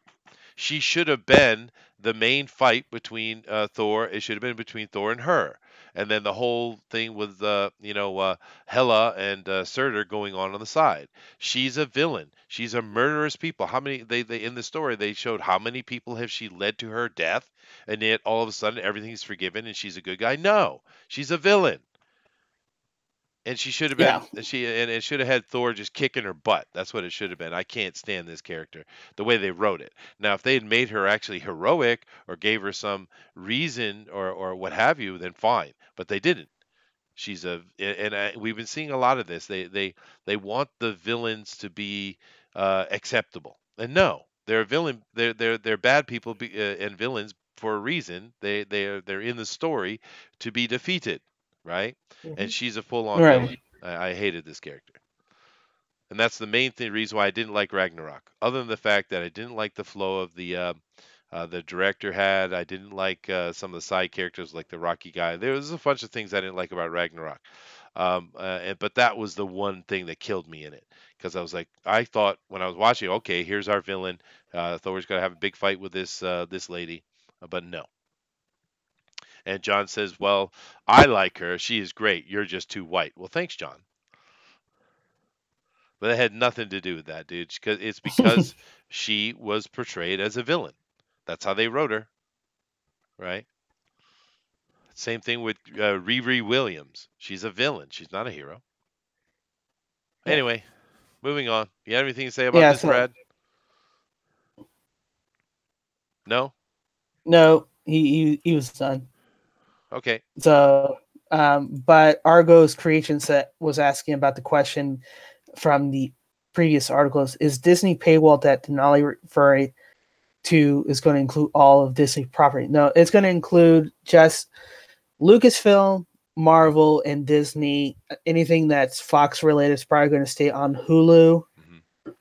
She should have been the main fight between Thor. It should have been between Thor and her. And then the whole thing with Hela and Surtur going on the side. She's a villain. She's a murderous people. How many they in the story they showed how many people have she led to her death, and yet all of a sudden everything's forgiven and she's a good guy? No, she's a villain. And she should have been and it should have had Thor just kicking her butt. That's what it should have been. I can't stand this character the way they wrote it. Now, if they had made her actually heroic or gave her some reason or what have you, then fine. But they didn't. She's we've been seeing a lot of this. They want the villains to be acceptable, and no, they're a villain. They're bad people and villains for a reason. They're in the story to be defeated. Right? And she's a full-on villain. I hated this character. And that's the main reason why I didn't like Ragnarok. Other than the fact that I didn't like the flow of the director had. I didn't like some of the side characters like the Rocky guy. There was a bunch of things I didn't like about Ragnarok. But that was the one thing that killed me in it. Because I thought when I was watching, okay, here's our villain. Thor's got to have a big fight with this lady. But no. And John says, well, I like her. She is great. You're just too white. Well, thanks, John. But it had nothing to do with that, dude. It's because she was portrayed as a villain. That's how they wrote her. Right? Same thing with Riri Williams. She's a villain. She's not a hero. Anyway, moving on. You have anything to say about this, Brad? No? No, he was done. Okay. So, but Argo's Creation Set was asking about the question from the previous articles: is Disney paywall that Denali referring to is going to include all of Disney property? No, it's going to include just Lucasfilm, Marvel, and Disney. Anything that's Fox related is probably going to stay on Hulu,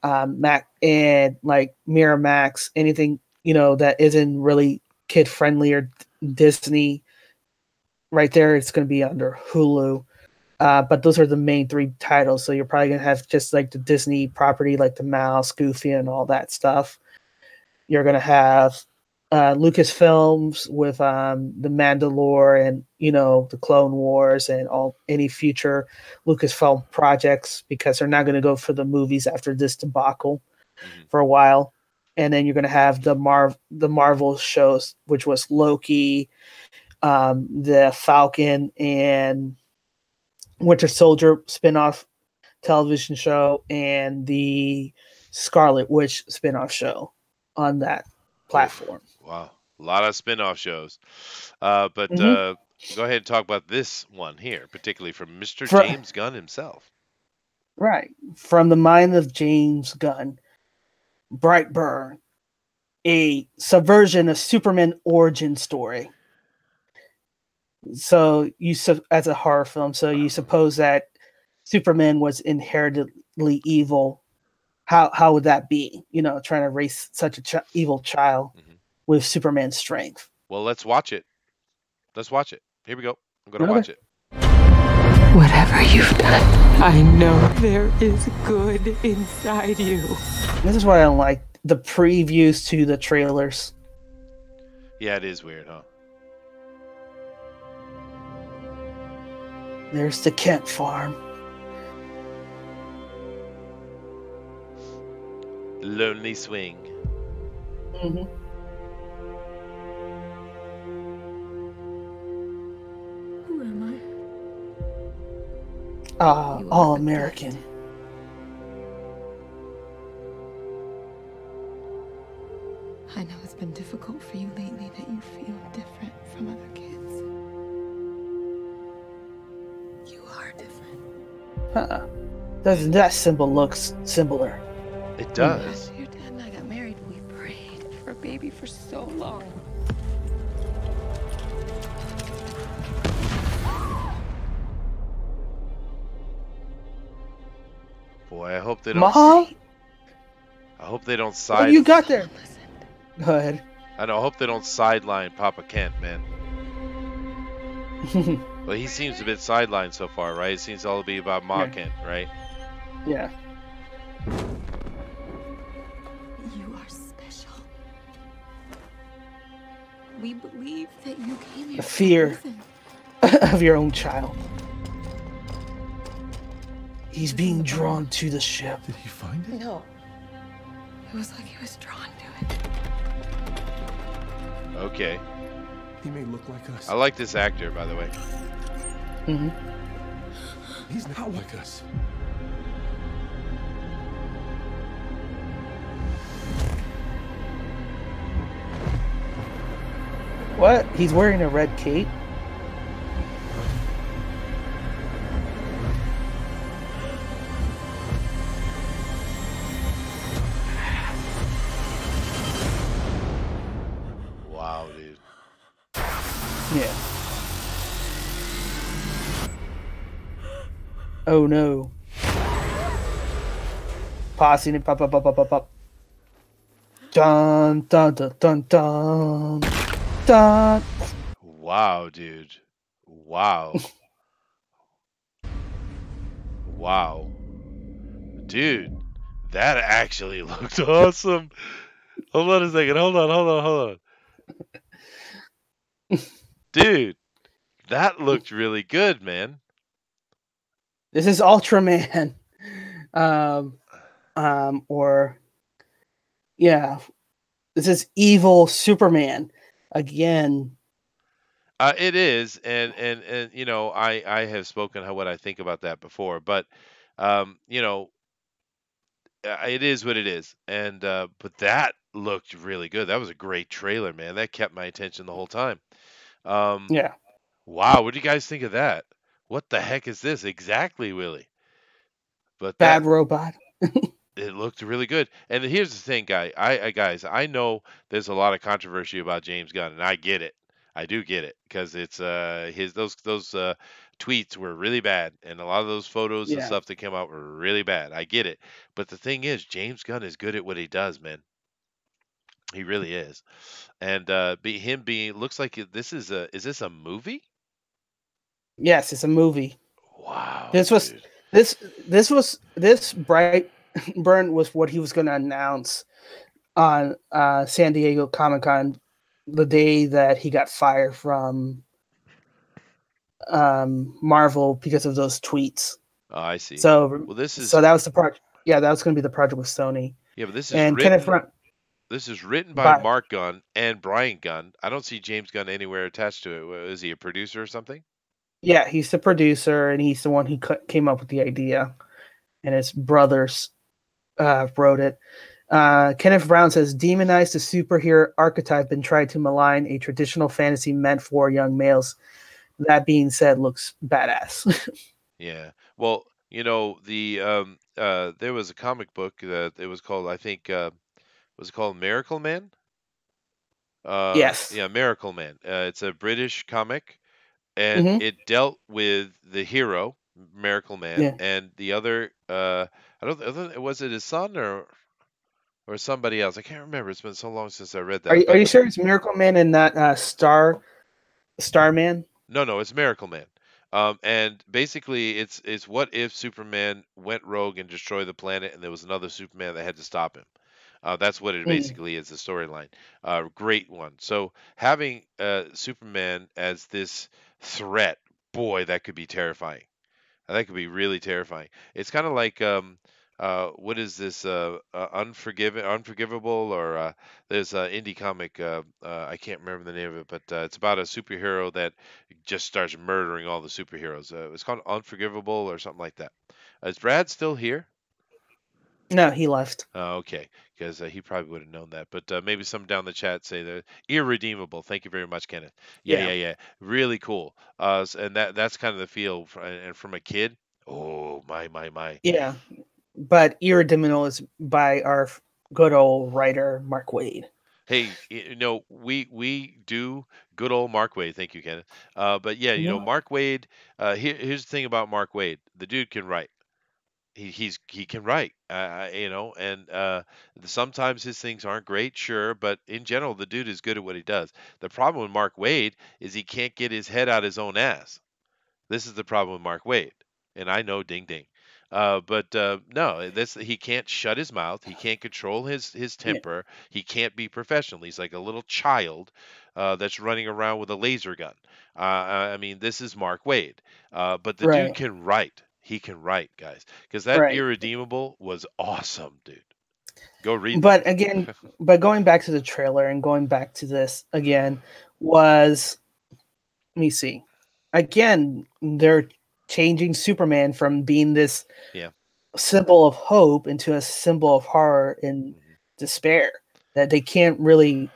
Mac, and like Miramax. Anything that isn't really kid friendly or Disney. Right there, it's going to be under Hulu. But those are the main three titles. So you're probably going to have just like the Disney property, like the Mouse, Goofy, and all that stuff. You're going to have Lucasfilms with the Mandalore and, the Clone Wars and any future Lucasfilm projects, because they're not going to go for the movies after this debacle for a while. And then you're going to have the Marvel shows, which was Loki, the Falcon and Winter Soldier spinoff television show, and the Scarlet Witch spinoff show on that platform. Wow, a lot of spinoff shows. But go ahead and talk about this one here, particularly from Mr. James Gunn himself. Right, from the mind of James Gunn, Brightburn, a subversion of Superman origin story. So as a horror film, so you suppose that Superman was inherently evil. How would that be? Trying to raise such a evil child with Superman's strength. Well, let's watch it. Here we go. I'm going to watch it. Whatever you've done, I know there is good inside you. This is what I don't like. The previews to the trailers. Yeah, it is weird, huh? There's the Kent farm. Lonely Swing. Who am I? All American. I know it's been difficult for you lately that you feel different from other kids. You are different. Doesn't that symbol look similar? It does. After your dad and I got married, we prayed for a baby for so long. Boy, I hope they don't. Mom? I hope they don't What side. you got there? Go ahead. I know. I hope they don't sideline Papa Kent, man. Well, he seems a bit sidelined so far, right? It seems all to be about Ma Yeah. Kent, right? Yeah. You are special. We believe that you came here The for a fear. reason. Of your own child. He's being drawn to the ship. Did he find it? No. It was like he was drawn to it. Okay. He may look like us. I like this actor, by the way. Hmm. He's not like us. What? He's wearing a red cape? Wow, dude. Yeah. Oh no. Pausing it, pop, pop, pop, pop, pop, pop. Dun, dun, dun, dun, dun. Dun. Wow, dude. Wow. Wow. Dude, that actually looked awesome. Hold on a second. Hold on. Dude, that looked really good, man. This is Ultraman. Or yeah. This is evil Superman. Again. It is, and you know, I have spoken what I think about that before, but you know, it is what it is, and but that looked really good. That was a great trailer, man. That kept my attention the whole time. Yeah. Wow, what do you guys think of that? What the heck is this exactly, Willie? But Bad that robot. it looked really good. And here's the thing, guys, I know there's a lot of controversy about James Gunn, and I get it. I do get it because it's his those tweets were really bad, and a lot of those photos and Yeah. stuff that came out were really bad. I get it, but the thing is, James Gunn is good at what he does, man. He really is. And him being looks like this is this a movie? Yes, it's a movie. Wow, This was dude. this Brightburn was what he was going to announce on San Diego Comic-Con the day that he got fired from Marvel because of those tweets. Oh, I see. So Well, this is so that was the project. Yeah, that was going to be the project with Sony. yeah, but this is And written. Kenneth Branagh. This is written by By- Mark Gunn and Brian Gunn. I don't see James Gunn anywhere attached to it. Is he a producer or something? Yeah, he's the producer, and he's the one who came up with the idea. And his brothers wrote it. Kenneth Brown says, demonized the superhero archetype and tried to malign a traditional fantasy meant for young males. That being said, looks badass. Yeah. Well, you know, there was a comic book that it was called, I think, was it called Miracle Man? Yes. Yeah, Miracle Man. It's a British comic, and Mhm. it dealt with the hero, Miracle Man, Yeah. and the other. I don't. Was it his son or somebody else? I can't remember. It's been so long since I read that. Are but- you sure it's Miracle Man and not Starman? No, it's Miracle Man. And basically, it's what if Superman went rogue and destroyed the planet, and there was another Superman that had to stop him. That's what it basically is, the storyline. Great one. So having Superman as this threat, boy, that could be terrifying. That could be really terrifying. It's kind of like what is this? Unforgivable, or there's an indie comic. I can't remember the name of it, but it's about a superhero that just starts murdering all the superheroes. It's called Unforgivable or something like that. Is Brad still here? No, he left. Okay, because he probably would have known that. But maybe some down the chat say that irredeemable. Thank you very much, Kenneth. Yeah. Really cool. And that's kind of the feel. And from a kid, oh my. Yeah, but Irredeemable is by our good old writer Mark Waid. Hey, we do good old Mark Waid. Thank you, Kenneth. But yeah, Yeah. Mark Waid. Here's the thing about Mark Waid. The dude can write. He can write, and sometimes his things aren't great, sure, but in general, the dude is good at what he does. The problem with Mark Waid is he can't get his head out his own ass. This is the problem with Mark Waid, and I know, ding ding. But no, he can't shut his mouth. He can't control his temper. He can't be professional. He's like a little child that's running around with a laser gun. I mean, this is Mark Waid, but the dude can write. He can write, guys, because that Irredeemable was awesome, dude. Go read. But again, going back to the trailer and going back to this again was, let me see. Again, they're changing Superman from being this symbol of hope into a symbol of horror and despair, that they can't really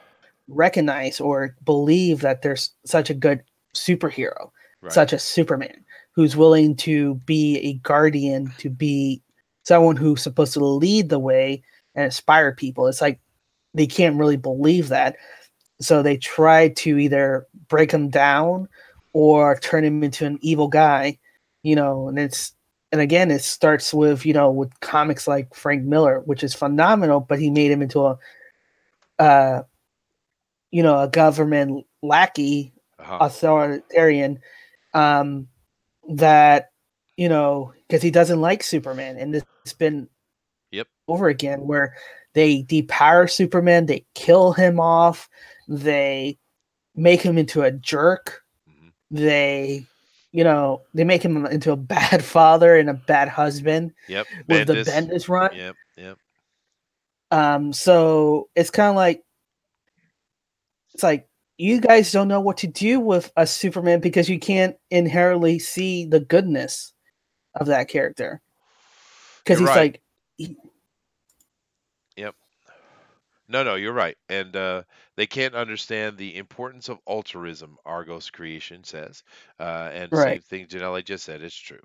recognize or believe that there's such a good superhero, such as Superman, who's willing to be a guardian, to be someone who's supposed to lead the way and inspire people. It's like they can't really believe that. So they try to either break him down or turn him into an evil guy, and again, it starts with, with comics like Frank Miller, which is phenomenal, but he made him into a government lackey, authoritarian, that, because he doesn't like Superman. And it's been over again where they depower Superman, they kill him off, they make him into a jerk, they make him into a bad father and a bad husband. Yep. With the Bendis run. Yep. So it's kind of like, you guys don't know what to do with a Superman because you can't inherently see the goodness of that character. Because he's right. Yep. No, you're right. And they can't understand the importance of altruism, Argos Creation says. And same thing Janelle just said, it's true.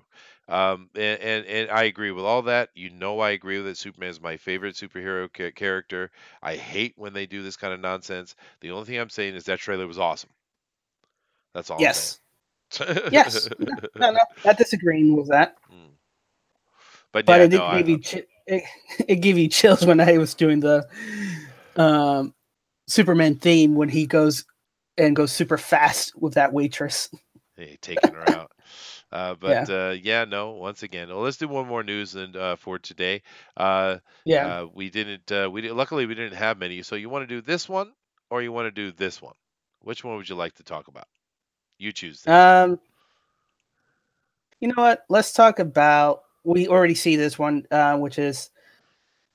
And I agree with all that. I agree with it. Superman is my favorite superhero character. I hate when they do this kind of nonsense. The only thing I'm saying is that trailer was awesome. That's all I'm saying. Yes. No, not disagreeing with that. But it gave you chills when I was doing the Superman theme when he goes super fast with that waitress. Hey, taking her out. Once again. Well, let's do one more news for today. Luckily we didn't have many. So you want to do this one or you want to do this one? Which one would you like to talk about? You choose. You know what? Let's talk about, we already see this one, which is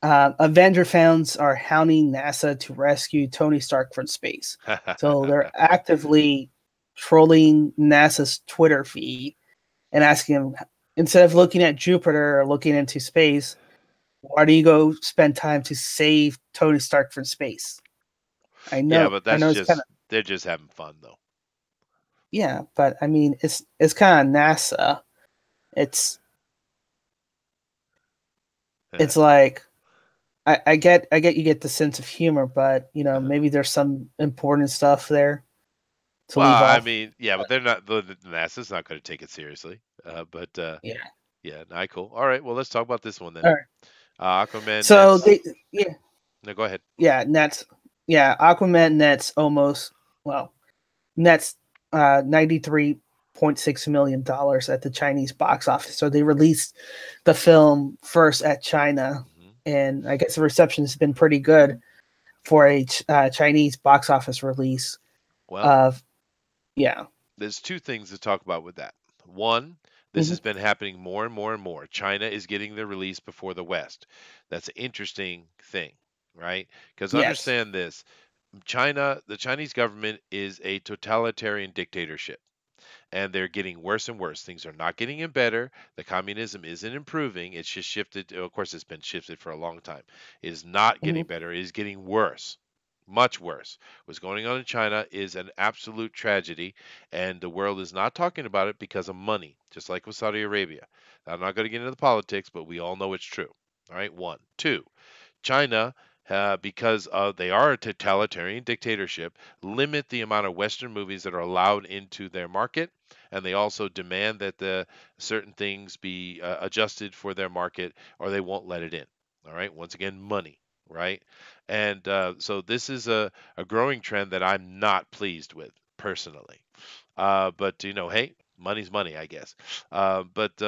Avenger fans are hounding NASA to rescue Tony Stark from space. So they're actively trolling NASA's Twitter feed and asking him, instead of looking at Jupiter or looking into space, why do you go spend time to save Tony Stark from space? I know. Yeah, but they're just having fun though. Yeah, but I mean, it's kind of NASA. It's like, I get you get the sense of humor, but maybe there's some important stuff there. I mean, yeah, but they're not. The NASA's not going to take it seriously. Cool. All right, well, let's talk about this one then. All right. Aquaman. So No, go ahead. Yeah, Aquaman nets nets $93.6 million at the Chinese box office. So they released the film first at China, and I guess the reception has been pretty good for a Chinese box office release. Well, there's two things to talk about with that. One, This Mhm. has been happening more and more and more. China is getting the release before the West. That's an interesting thing, right? Because Yes. understand this. China, the Chinese government is a totalitarian dictatorship, and they're getting worse and worse. Things are not getting any better. The communism isn't improving. It's just shifted. Of course, it's been shifted for a long time. It is not getting Mhm. better. It is getting worse, much worse. What's going on in China is an absolute tragedy, and the world is not talking about it because of money, just like with Saudi Arabia. I'm not going to get into the politics, but we all know it's true. All right, one. Two, China, because they are a totalitarian dictatorship, limit the amount of Western movies that are allowed into their market, and they also demand that the certain things be adjusted for their market, or they won't let it in. All right, once again, money, right? And so this is a growing trend that I'm not pleased with personally. But hey, money's money, I guess. But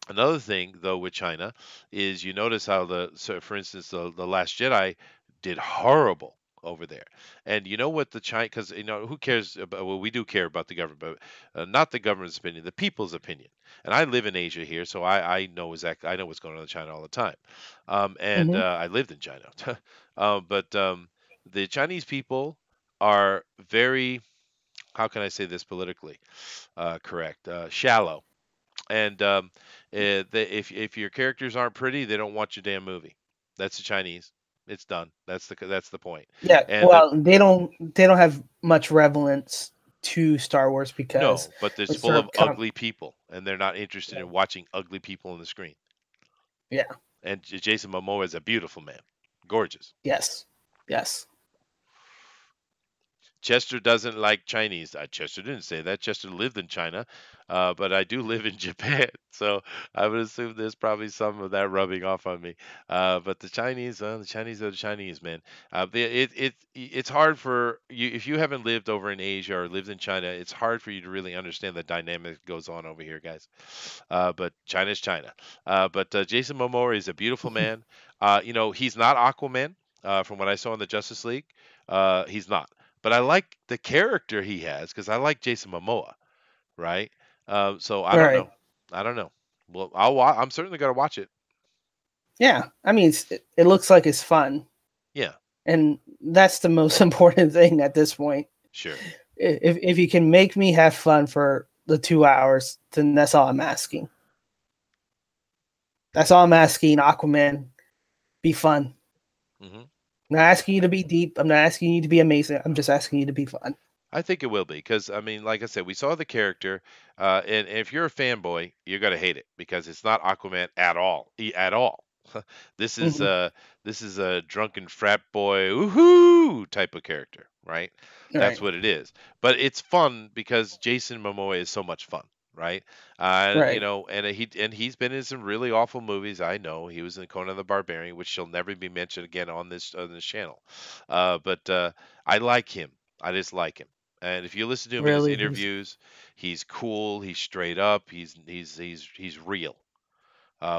Another thing, though, with China is you notice how so for instance, the Last Jedi did horrible over there. And you know what the China, because who cares about, well, we do care about the government, but not the government's opinion, the people's opinion. And I live in Asia here, so I know exactly, I know what's going on in China all the time. And Mhm. I lived in China. But The Chinese people are very, how can I say this politically correct, shallow. And if your characters aren't pretty, they don't watch your damn movie. That's the Chinese. It's done. That's the point. Yeah. And Well, they don't have much relevance to Star Wars because no, but it's it's full sort of of kind of ugly people, and they're not interested in watching ugly people on the screen. yeah. And Jason Momoa is a beautiful man, gorgeous. Yes. Yes. Chester doesn't like Chinese. Chester didn't say that. Chester lived in China, but I do live in Japan, so I would assume there's probably some of that rubbing off on me. But the Chinese are the Chinese, man. It's hard for you if you haven't lived over in Asia or lived in China. It's hard for you to really understand the dynamic that goes on over here, guys. But China's China. But Jason Momoa is a beautiful man. He's not Aquaman, from what I saw in the Justice League. He's not. But I like the character he has because I like Jason Momoa, right? So I don't Right. know. I don't know. Well, I'm certainly gonna watch it. Yeah. I mean, it looks like it's fun, Yeah, and that's the most important thing at this point. sure. If you can make me have fun for the 2 hours, then that's all I'm asking. That's all I'm asking. Aquaman, be fun. Hmm. I'm not asking you to be deep. I'm not asking you to be amazing. I'm just asking you to be fun. I think it will be because I mean, like I said, we saw the character, and if you're a fanboy, you're gonna hate it because it's not Aquaman at all, at all. This is Mhm. uh this is a drunken frat boy, woohoo type of character, right? That's Right. what it is. But it's fun because Jason Momoa is so much fun, right? Right. He's been in some really awful movies. I know he was in Conan the Barbarian, which shall never be mentioned again on this channel. But I like him. I just like him. And if you listen to him in his Really, he's interviews, he's cool. He's straight up. He's real.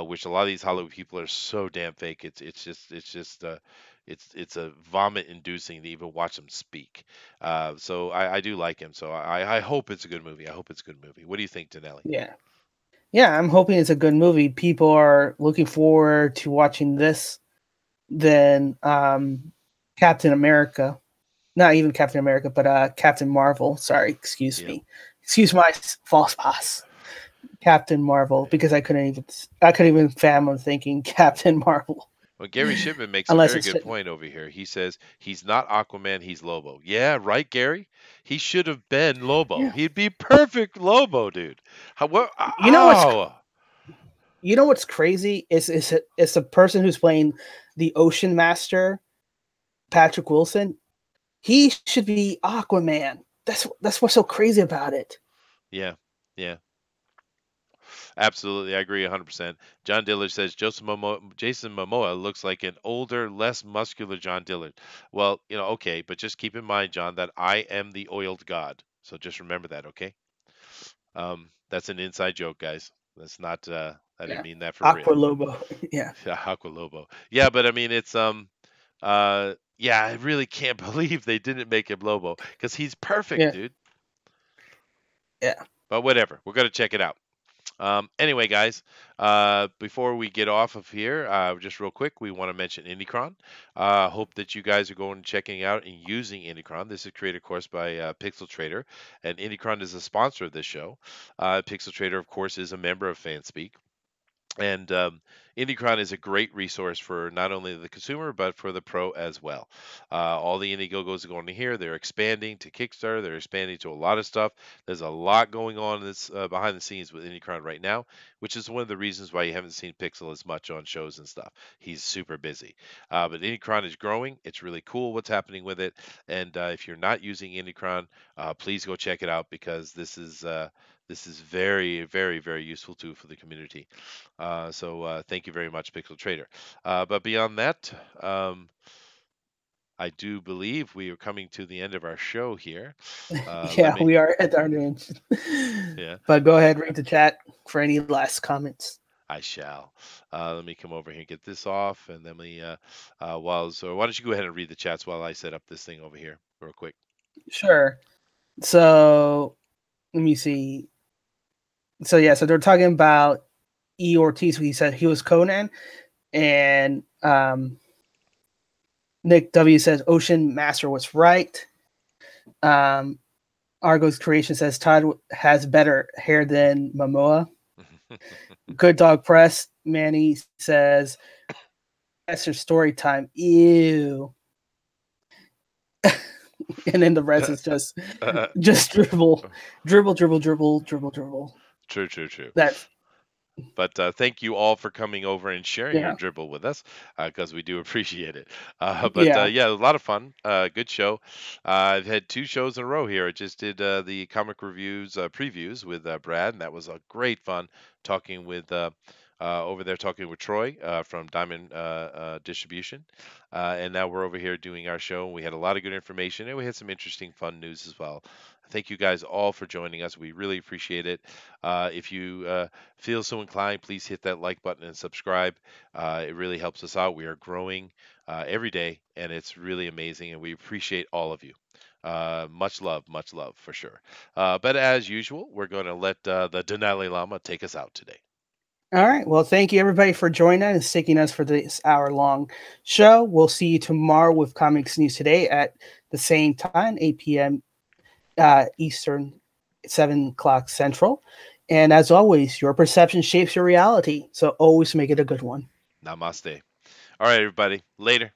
Which a lot of these Hollywood people are so damn fake. It's a vomit inducing to even watch them speak. So I do like him. So I hope it's a good movie. I hope it's a good movie. What do you think, Danelli? yeah. Yeah, I'm hoping it's a good movie. People are looking forward to watching this than Captain America. Not even Captain America, but Captain Marvel. Sorry, excuse Yeah. me. Excuse my false pass. Captain Marvel, because I couldn't even fathom thinking Captain Marvel. Well, Gary Shipman makes a Unless very it's good point over here. He says he's not Aquaman, he's Lobo. Yeah, right, Gary. He should have been Lobo. Yeah. He'd be perfect Lobo, dude. How, what, You know what's oh, you know what's crazy is it's the person who's playing the Ocean Master, Patrick Wilson. He should be Aquaman. That's what's so crazy about it. yeah, yeah. Absolutely, I agree 100%. John Dillard says Jason Momoa looks like an older, less muscular John Dillard. Well, okay, but just keep in mind, John, that I am the oiled god. So just remember that, okay? That's an inside joke, guys. That's not. I didn't Yeah. mean that for Aqua real. Lobo. Yeah. Yeah, Aqua Lobo. Yeah, but I mean, yeah, I really can't believe they didn't make him Lobo because he's perfect, Yeah. dude. Yeah. But whatever, we're gonna check it out. Anyway, guys, before we get off of here, just real quick, we want to mention Indicron. Hope that you guys are going and checking out and using Indicron. This is created, of course, by Pixel Trader, and Indicron is a sponsor of this show. Pixel Trader, of course, is a member of Fanspeak. And Indicron is a great resource for not only the consumer, but for the pro as well. All the Indiegogos are going to here. They're expanding to Kickstarter. They're expanding to a lot of stuff. There's a lot going on this behind the scenes with Indicron right now, which is one of the reasons why you haven't seen Pixel as much on shows and stuff. He's super busy. But Indicron is growing. It's really cool what's happening with it. And if you're not using Indicron, please go check it out, because this is very, very, very useful tool for the community. So thank you very much, Pixel Trader. But beyond that, I do believe we are coming to the end of our show here. Yeah, we are at our end. Yeah. But go ahead, read the chat for any last comments. I shall. Let me come over here and get this off, and then we, why don't you go ahead and read the chats while I set up this thing over here real quick. Sure. So let me see. So yeah, so they're talking about E. Ortiz. He said he was Conan, and Nick W says Ocean Master was right. Argos Creation says Todd has better hair than Momoa. Good Dog Press Manny says Master story time. Ew. And then the rest is just dribble. True. That's. But thank you all for coming over and sharing your dribble with us, because we do appreciate it. Yeah, a lot of fun. Good show. I've had 2 shows in a row here. I just did the comic reviews previews with Brad, and that was a great fun talking with over there talking with Troy from Diamond Distribution. And now we're over here doing our show. We had a lot of good information, and we had some interesting, fun news as well. Thank you guys all for joining us. We really appreciate it. If you feel so inclined, please hit that like button and subscribe. It really helps us out. We are growing every day, and it's really amazing, and we appreciate all of you. Much love for sure. But as usual, we're going to let the Denali Lama take us out today. All right. Well, thank you everybody for joining us and sticking us for this hour-long show. We'll see you tomorrow with Comics News Today at the same time, 8 p.m. Eastern, 7 o'clock Central. And as always, your perception shapes your reality. So always make it a good one. Namaste. All right, everybody. Later.